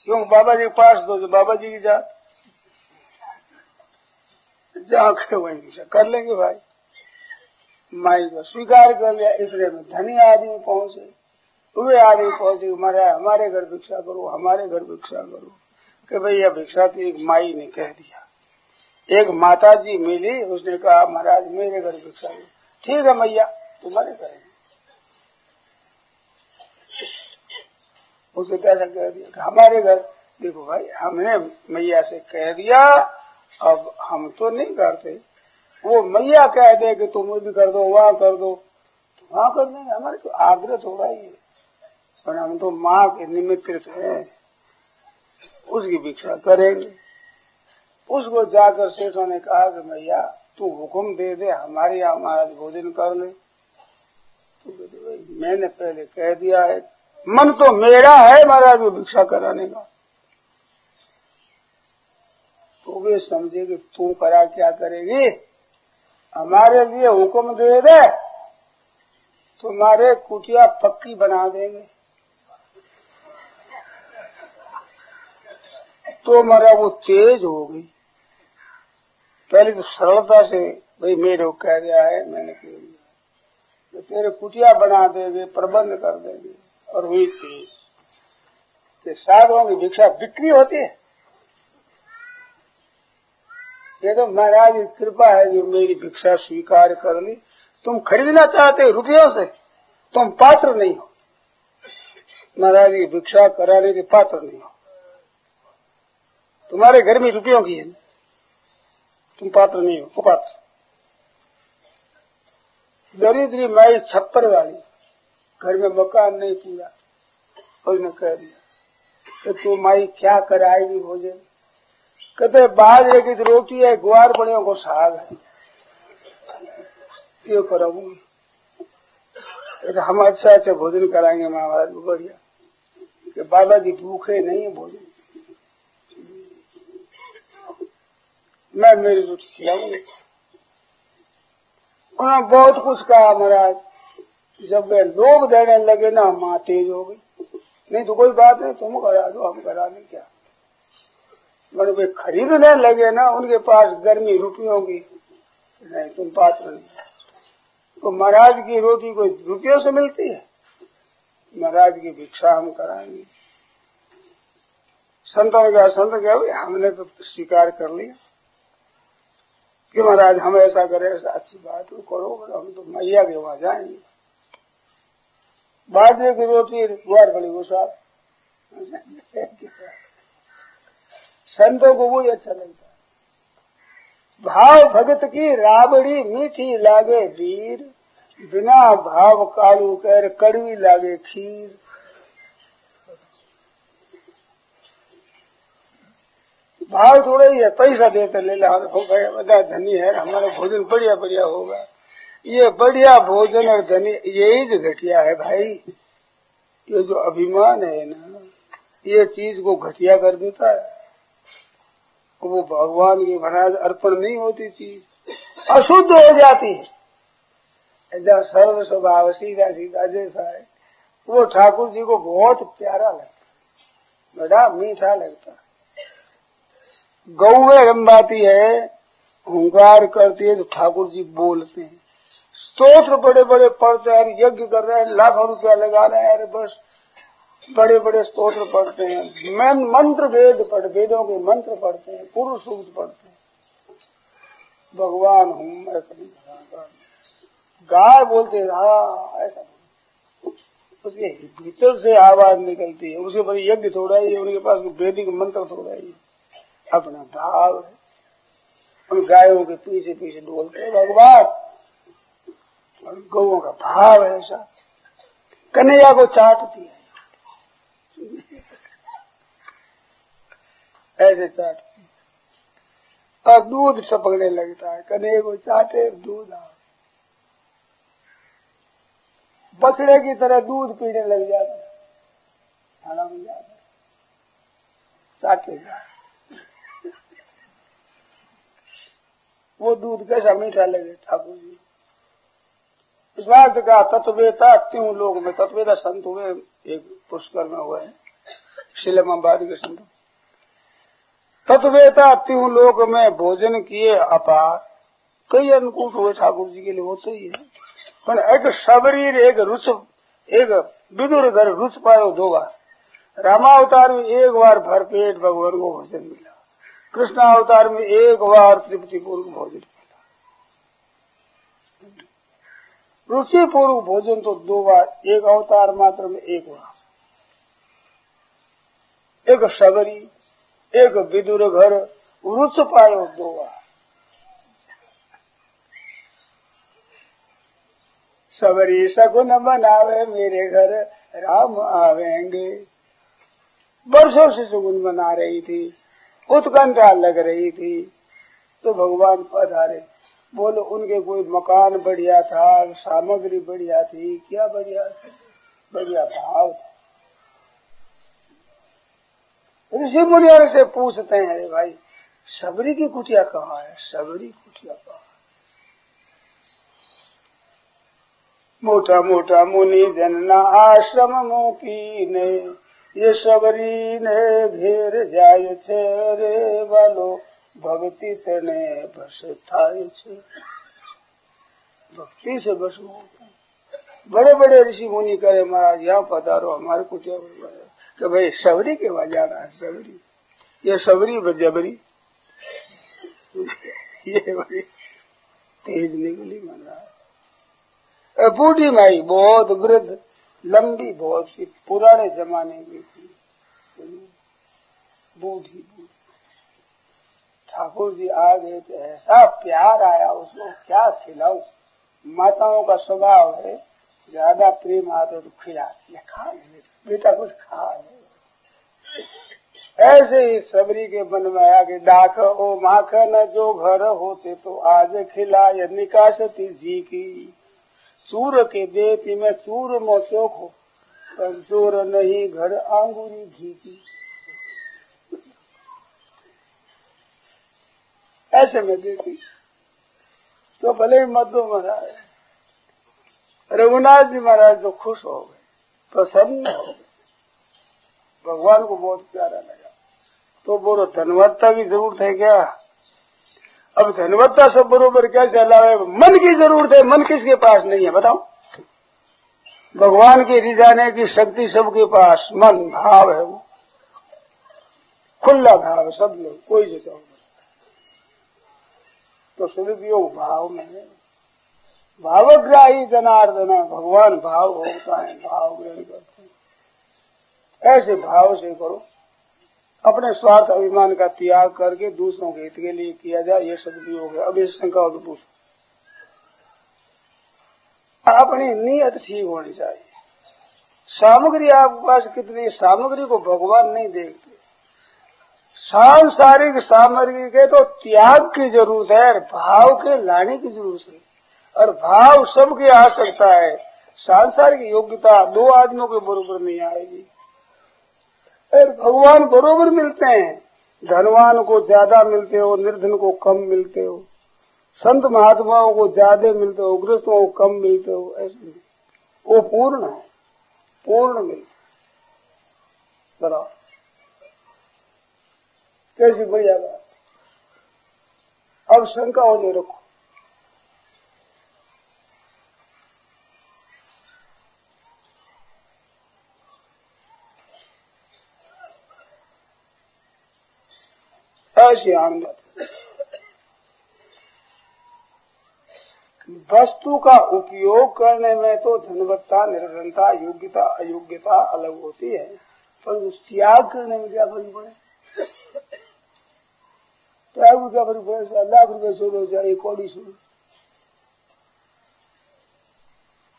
क्यों बाबा जी के पास दो, जो बाबा जी की जात जाके वही भिक्षा कर लेंगे भाई। माई को स्वीकार कर लिया। इसलिए में धनी आदमी पहुंचे, वे आदमी पहुंचे, महाराज हमारे घर भिक्षा करो, हमारे घर भिक्षा करो। कि भैया भिक्षा तो एक माई ने कह दिया। एक माता जी मिली, उसने कहा महाराज मेरे घर भिक्षा करो। ठीक है मैया तुम्हारे करेंगे। उसे कैसा कह दिया कि हमारे घर। देखो भाई हमने मैया से कह दिया, अब हम तो नहीं करते। वो मैया कह दे कि तुम इधर कर दो, वहां कर दो, तो वहां कर देंगे। हमारे तो आग्रह थोड़ा ही है, पर हम तो माँ के निमित्रित हैं, उसकी भिक्षा करेंगे। उसको जाकर सेठों ने कहा कि मैया तू हुक्म दे दे, हमारे यहाँ महाराज भोजन कर ले। तो कहते भाई मैंने पहले कह दिया है, मन तो मेरा है महाराज को भिक्षा कराने का। तो वे समझे कि तू करा क्या करेगी, हमारे लिए हुक्म दे दे, तुम्हारे कुटिया पक्की बना देंगे। तो हमारा वो तेज हो गई। पहले तो सरलता से भाई मेरे को कह दिया है, मैंने कह दिया तो तेरे कुटिया बना देंगे, प्रबंध कर देंगे। और हुई तेज कि साधुओं की भिक्षा बिक्री होती है। ये तो महाराज की कृपा है जो मेरी भिक्षा स्वीकार कर ली। तुम खरीदना चाहते हो रुपयों से, तुम पात्र नहीं हो, महाराज की भिक्षा कराने के पात्र नहीं हो। तुम्हारे घर में रुपयों की है, तुम पात्र नहीं हो, कुपात्र। दरिद्री माई छप्पर वाली, घर में मकान नहीं पूरा, उसने कह दिया कि तू माई क्या कराएगी भोजन। कहते बाजरे की रोटी है, ग्वार बड़ियों को साग है, क्यों कराऊंगी। हम अच्छा अच्छा भोजन कराएंगे महाराज को बढ़िया, कि बाबा जी भूखे नहीं है भोजन, मैं मेरी रोटी खिलाऊंगी। उन्होंने बहुत कुछ कहा महाराज। जब वे लोभ देने लगे ना, माँ तेज हो गई। नहीं तो कोई बात नहीं, तुम करा दो, हम करा दें क्या। मतलब वे खरीदने लगे ना, उनके पास गर्मी रुपयों की, नहीं तुम पात्र नहीं। तो महाराज की रोटी कोई रुपयों से मिलती है, महाराज की भिक्षा हम कराएंगे। संतों ने कहा, संत क्या हमने तो स्वीकार कर लिया कि महाराज हम ऐसा करें, ऐसा अच्छी बात है करो, हम तो मैया के वहां जाएंगे। बाजरे की रोटी ग्वार बड़ी वो साथ संतों को वही अच्छा लगता है। भाव भगत की राबड़ी मीठी लागे वीर, बिना भाव कालू कर कड़वी लागे खीर। भाव थोड़ा ही है, पैसा देते ले ला हो गया, बड़ा धनी है, हमारा भोजन बढ़िया बढ़िया होगा। ये बढ़िया भोजन और धनी यही जो घटिया है भाई। ये जो अभिमान है ना, ये चीज को घटिया कर देता है। वो भगवान की महाराज अर्पण नहीं होती, चीज अशुद्ध हो जाती है। जब सर्व स्वभाव सीधा सीधा जैसा है, वो ठाकुर जी को बहुत प्यारा लगता है, बड़ा मीठा लगता है। गौ में रंबाती है, हुंकार करती है तो ठाकुर जी बोलते हैं। स्तोत्र बड़े बड़े पढ़ते हैं, यज्ञ कर रहे हैं, लाखों रुपया लगा रहे हैं, अरे बस बड़े बड़े स्तोत्र पढ़ते हैं, मंत्र वेदों के मंत्र पढ़ते हैं, पुरुष सूक्त पढ़ते हैं। भगवान हूँ मैं कभी गाय बोलते हाँ ऐसा, उसके भीतर से आवाज निकलती है। उसके बाद यज्ञ थोड़ा ही है, उनके पास वैदिक मंत्र थोड़ा ही है, अपना भाव है। उन गायों के पीछे पीछे डोलते हैं भगवान, और गौओं का भाव है ऐसा। कन्हैया को चाटती है ऐसे चाटती, और दूध टपकने लगता है। कन्हैया को चाटे दूध आ, बछड़े की तरह दूध पीने लग जाता, खाना में जाता, चाटेगा। वो दूध कैसा मीठा लगे ठाकुर जी। इस बात का तत्वेता त्यों लोग में, तत्वेता संत हुए एक पुष्कर में हुए हैं, शिलमाबाद के संत। तत्वेता त्यों लोग में भोजन किए अपार, कई अनुकूट हुए ठाकुर जी के लिए, होते ही है। पर एक शबरीर, एक रुच, एक विदुर घर रुच पायो दोगा। रामावतार में एक बार भरपेट भगवान को भोजन मिला, कृष्णावतार में एक बार तृप्तिपूर्वक भोजन मिला। रुचिपूर्वक भोजन तो 2 बार, एक अवतार मात्र में 1 बार। एक शबरी, एक विदुर घर रुच पायो 2 बार। सबरी सगुन बनावे मेरे घर राम आवेंगे। वर्षों से सगुन बना रही थी, उत्कंठा लग रही थी, तो भगवान पधारे। बोलो उनके कोई मकान बढ़िया था, सामग्री बढ़िया थी, क्या बढ़िया थी? बढ़िया भाव था। ऋषि मुनियों से पूछते हैं, अरे भाई सबरी की कुटिया कहाँ है? सबरी कुटिया कहाँ है? मोटा मोटा मुनि जनना आश्रम मुकी ने, ये सबरी ने घेर जाय छे रे वालो, भक्ति तने बस थाय छे। भक्ति से बस होते हैं। बड़े बड़े ऋषि मुनि करे महाराज यहाँ पधारो हमारे कुटिया पर, कि भाई सबरी के वहां जाना है। सबरी, ये सबरी बजबरी ये बड़ी तेज निकली महाराज। बूढ़ी माई बहुत वृद्ध, लंबी बहुत सी, पुराने जमाने की थी, बूढ़ी। ठाकुर जी आ गए तो ऐसा प्यार आया उसको, क्या खिलाऊं। माताओं का स्वभाव है, ज्यादा प्रेम आता तो खिलाती है, खा ले बेटा कुछ खा ले। ऐसे ही सबरी के मन में आया कि डाक ओ माखन जो घर होते तो आज खिलाय निकासती जी की। सूर के देती में सूर मोचोक हो, पर जोर नहीं घर आंगूरी घी की। ऐसे में देती तो भले ही मधु महाराज, रघुनाथ जी महाराज तो खुश हो गए, प्रसन्न हो गए, भगवान को बहुत प्यारा लगा। तो बोलो धनवत्ता की जरूरत है क्या? अब धनवत्ता सब बरोबर कैसे अलावे, मन की जरूरत है। मन किसके पास नहीं है बताओ? भगवान के रिझाने की शक्ति सबके पास, मन भाव है, वो खुला भाव है सब लोग, कोई जैसा हो। तो सदुपयोग भाव में है। भावग्राही जनार्दन, भगवान भाव होता है, भाव ग्रहण करते हैं। ऐसे भाव से करो, अपने स्वार्थ अभिमान का त्याग करके दूसरों के हित के लिए किया जाए, ये सदुपयोग है। अब इस शंका हो तो पूछो। अपनी नीयत ठीक होनी चाहिए। सामग्री आपके पास कितनी, सामग्री को भगवान नहीं देखते। सांसारिक सामग्री के तो त्याग की जरूरत है, भाव के लाने की जरूरत है। और भाव सबके आ सकता है। सांसारिक योग्यता 2 आदमियों के बरोबर नहीं आएगी, और भगवान बरोबर मिलते हैं। धनवान को ज्यादा मिलते हो, निर्धन को कम मिलते हो, संत महात्माओं को ज्यादा मिलते हो, गृहस्थों को कम मिलते हो, ऐसे वो पूर्ण है, पूर्ण मिलते। बताओ कैसी बढ़िया बात। अब शंका होने रखो। ऐसी आनंद वस्तु का उपयोग करने में तो धनवत्ता, निर्धनता, योग्यता, अयोग्यता अलग होती है, पर त्याग करने में क्या फर्क पड़े? त्याग में क्या फर्क पड़े? ₹1,00,000 छोड़ो चाहे 1 कौड़ी छोड़ो,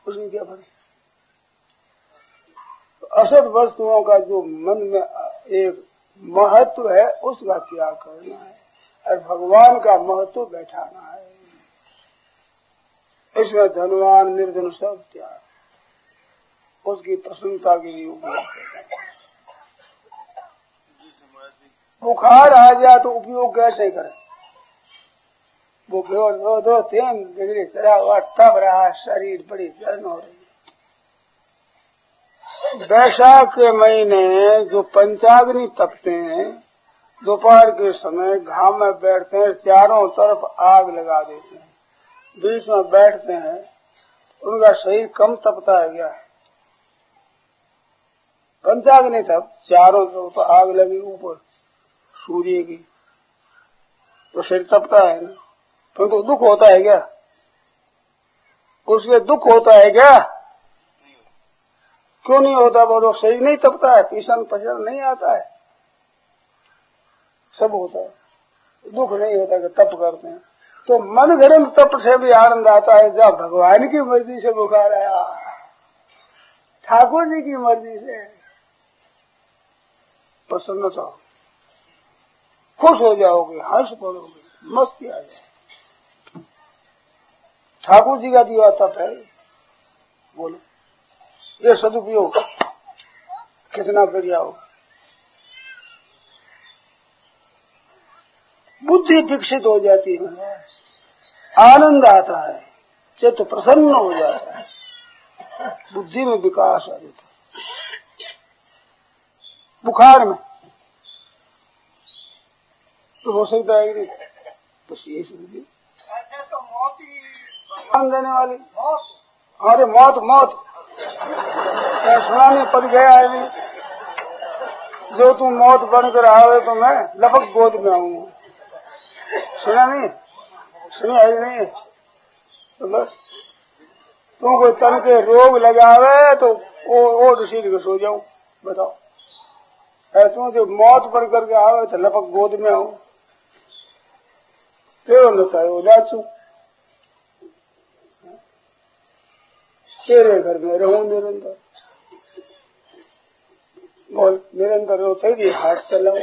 उसमें क्या फर्क? असत वस्तुओं का जो मन में एक महत्व है उसका त्याग करना है, और भगवान का महत्व बैठाना है। इसमें धनवान निर्धन सब त्याग। उसकी प्रसन्नता के लिए उपयोग करते। बुखार आ जाए तो उपयोग कैसे करें? वो 2-3 डिग्री चढ़ा हुआ तब रहा, शरीर बड़ी जलन हो रही है। वैशाख के महीने जो पंचाग्नि तपते हैं, दोपहर के समय घाम में बैठते हैं, चारों तरफ आग लगा देते हैं, बीच में बैठते हैं, उनका शरीर कम तपता है क्या? पंचाग्नि तप, चारों तरफ आग लगी ऊपर सूर्य की, तो शरीर तपता है ना, तो दुख होता है क्या? उसके दुख होता है क्या? क्यों नहीं होता? वो शरीर नहीं तपता है, पीसन पचन नहीं आता है, सब होता है, दुख नहीं होता कि तप करते हैं। तो मन गरम तप से भी आनंद आता है जब भगवान की मर्जी से बुखार आया, ठाकुर जी की मर्जी से प्रसन्नता, खुश हो जाओगे, हर्ष पड़ोगे, मस्ती आ जाए। ठाकुर जी का दिया तप है। बोलो ये सदुपयोग कितना बढ़िया हो। बुद्धि विकसित हो जाती है, आनंद आता है, चित्त प्रसन्न हो जाता है, बुद्धि में विकास आ जाता है। बुखार में तो हो सकता है कि बस ये समझिए तो मौत ही भगवान देने वाली मौत। अरे मौत मौत क्या सुनाने पड़ गया है भी, जो तू मौत बनकर आवे तो मैं लपक गोद में आऊंगा। सुना नहीं? सुनी है नहीं? तो बस तू कोई तन के रोग लगावे तो ओ ऋषि को सो जाऊं, बताओ। तू जो मौत बन करके आवे तो लपक गोद में आऊं, तेरे नचायो नाचू, तेरे घर में रहूं निरंतर। बोल निरंतर रहो, तेरी हाथ चलाओ,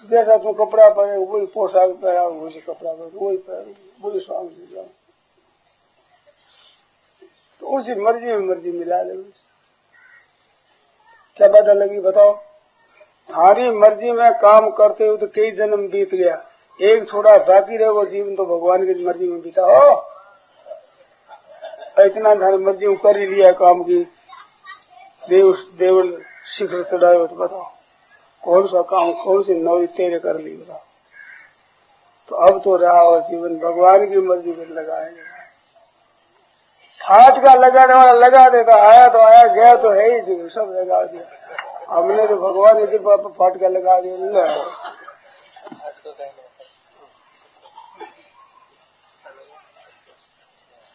जैसा तू कपड़ा पहने वही पोशाक पहना, वही कपड़ा पहने वही पहन, वही स्वांग से जाओ, तो उसी मर्जी में मर्जी मिला ले। क्या बात लगी बताओ? थारी मर्जी में काम करते हो तो कई जन्म बीत गया, एक थोड़ा बाकी रहो जीवन तो भगवान की मर्जी में बीता हो। इतना धन मर्जी कर ही लिया काम की, देवल शिखर चढ़ाए तो बताओ कौन सा काम, कौन सी नौरी तेरे कर ली बताओ। तो अब तो रहा हो जीवन भगवान की मर्जी पर लगाएंगे। फाट का लगाने वाला लगा देता, आया तो आया, गया तो है ही, जीवन सब लगा दिया। हमने तो भगवान की कृपा पर फाट का लगा दिया।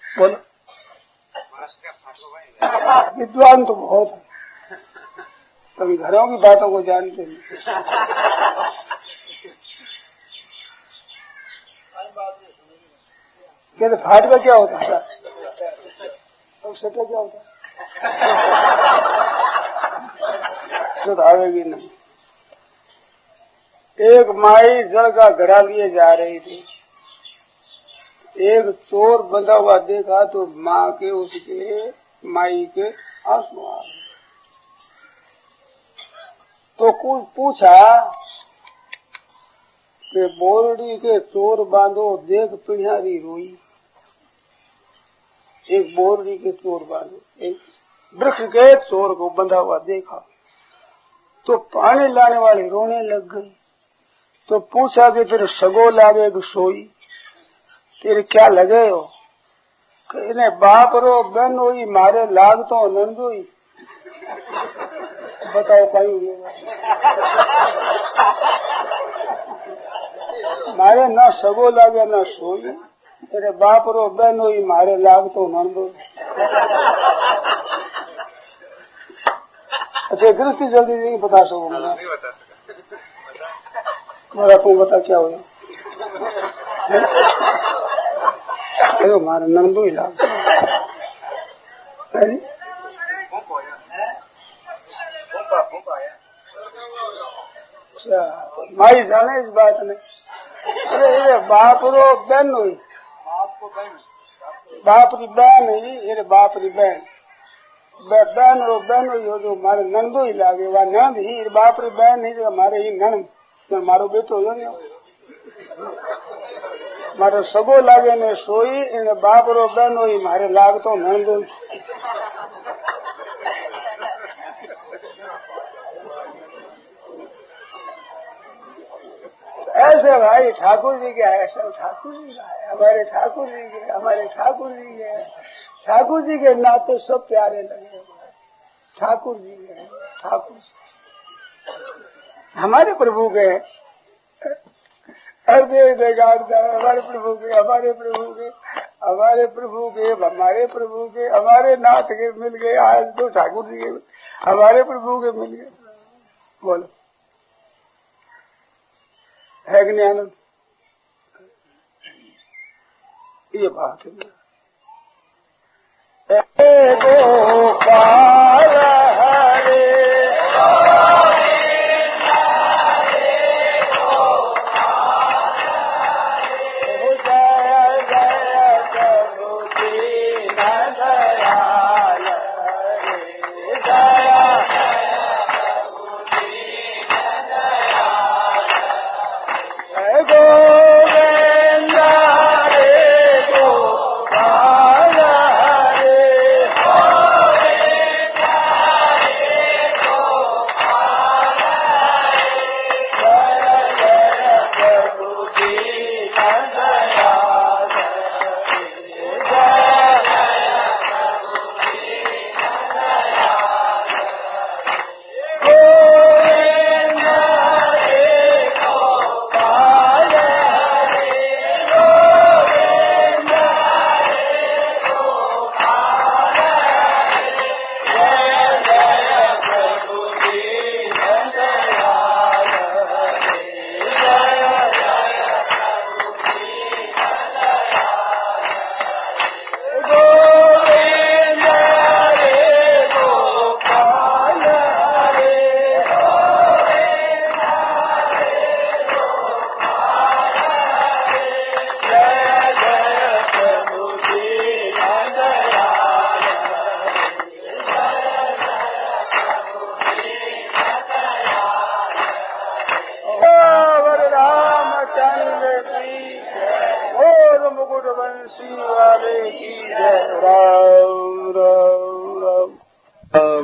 बोलो विद्वान तो बहुत है, कभी घरों की बातों को जानते नहीं। कहते फाट का क्या होता है? सटा क्या होता है? तो आवेगी नहीं। एक माई जल का घड़ा लिए जा रही थी, एक चोर बंधा हुआ देखा तो माँ के उसके माई के आंसू आ गए। तो कुछ पूछा कि बोरडी के चोर बांधो देख पिढ़ियारी रोई। एक बोरडी के चोर बांधो, एक वृक्ष के चोर को बंधा हुआ देखा तो पानी लाने वाली रोने लग गई। तो पूछा कि तेरे सगो लागे कि सोई, तेरे क्या लगे हो? इन्हें बाप रो बहन होई, मारे लाग तो नंद होई। बताओ कहीं मारे ना सगो लागे ना सोई, तेरे बाप रो बहन होई, मारे लाग तो नंद होई। अच्छा गृहस्थी जल्दी नहीं बता सको मैं तू बता क्या हुआ? अरे हमारे नंदो ही लाग माई जाने इस बात में। अरे बाप रो बहन हुई, बाप री बहन हुई, ये बाप री बहन बहन रो बहन हो जो मारे नंदो ही लागे वा नंद ही बाप री बहन नहीं जो मारे ही नंद मारो बेटो हो ने मारो सगो लागे ने सोई इन बाप रो बहन हो मारे लाग तो नंद ऐसे भाई ठाकुर जी के है सब ठाकुर जी का है हमारे ठाकुर जी के हमारे ठाकुर जी के ठाकुर जी के नाते सब प्यारे लगे ठाकुर जी के ठाकुर हमारे प्रभु के हमारे प्रभु के हमारे प्रभु के हमारे प्रभु के हमारे प्रभु के हमारे नाथ के मिल गए आज तो ठाकुर जी के हमारे प्रभु के मिल गए बोलो है कि नहीं आनंद ये बात है गोपाल हरे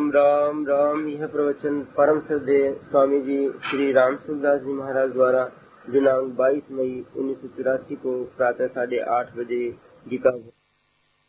राम राम। यह प्रवचन परम श्रद्धेय स्वामी जी श्री रामसुंदरदास जी महाराज द्वारा दिनांक 22 मई 1984 को प्रातः 8:30 बजे गीता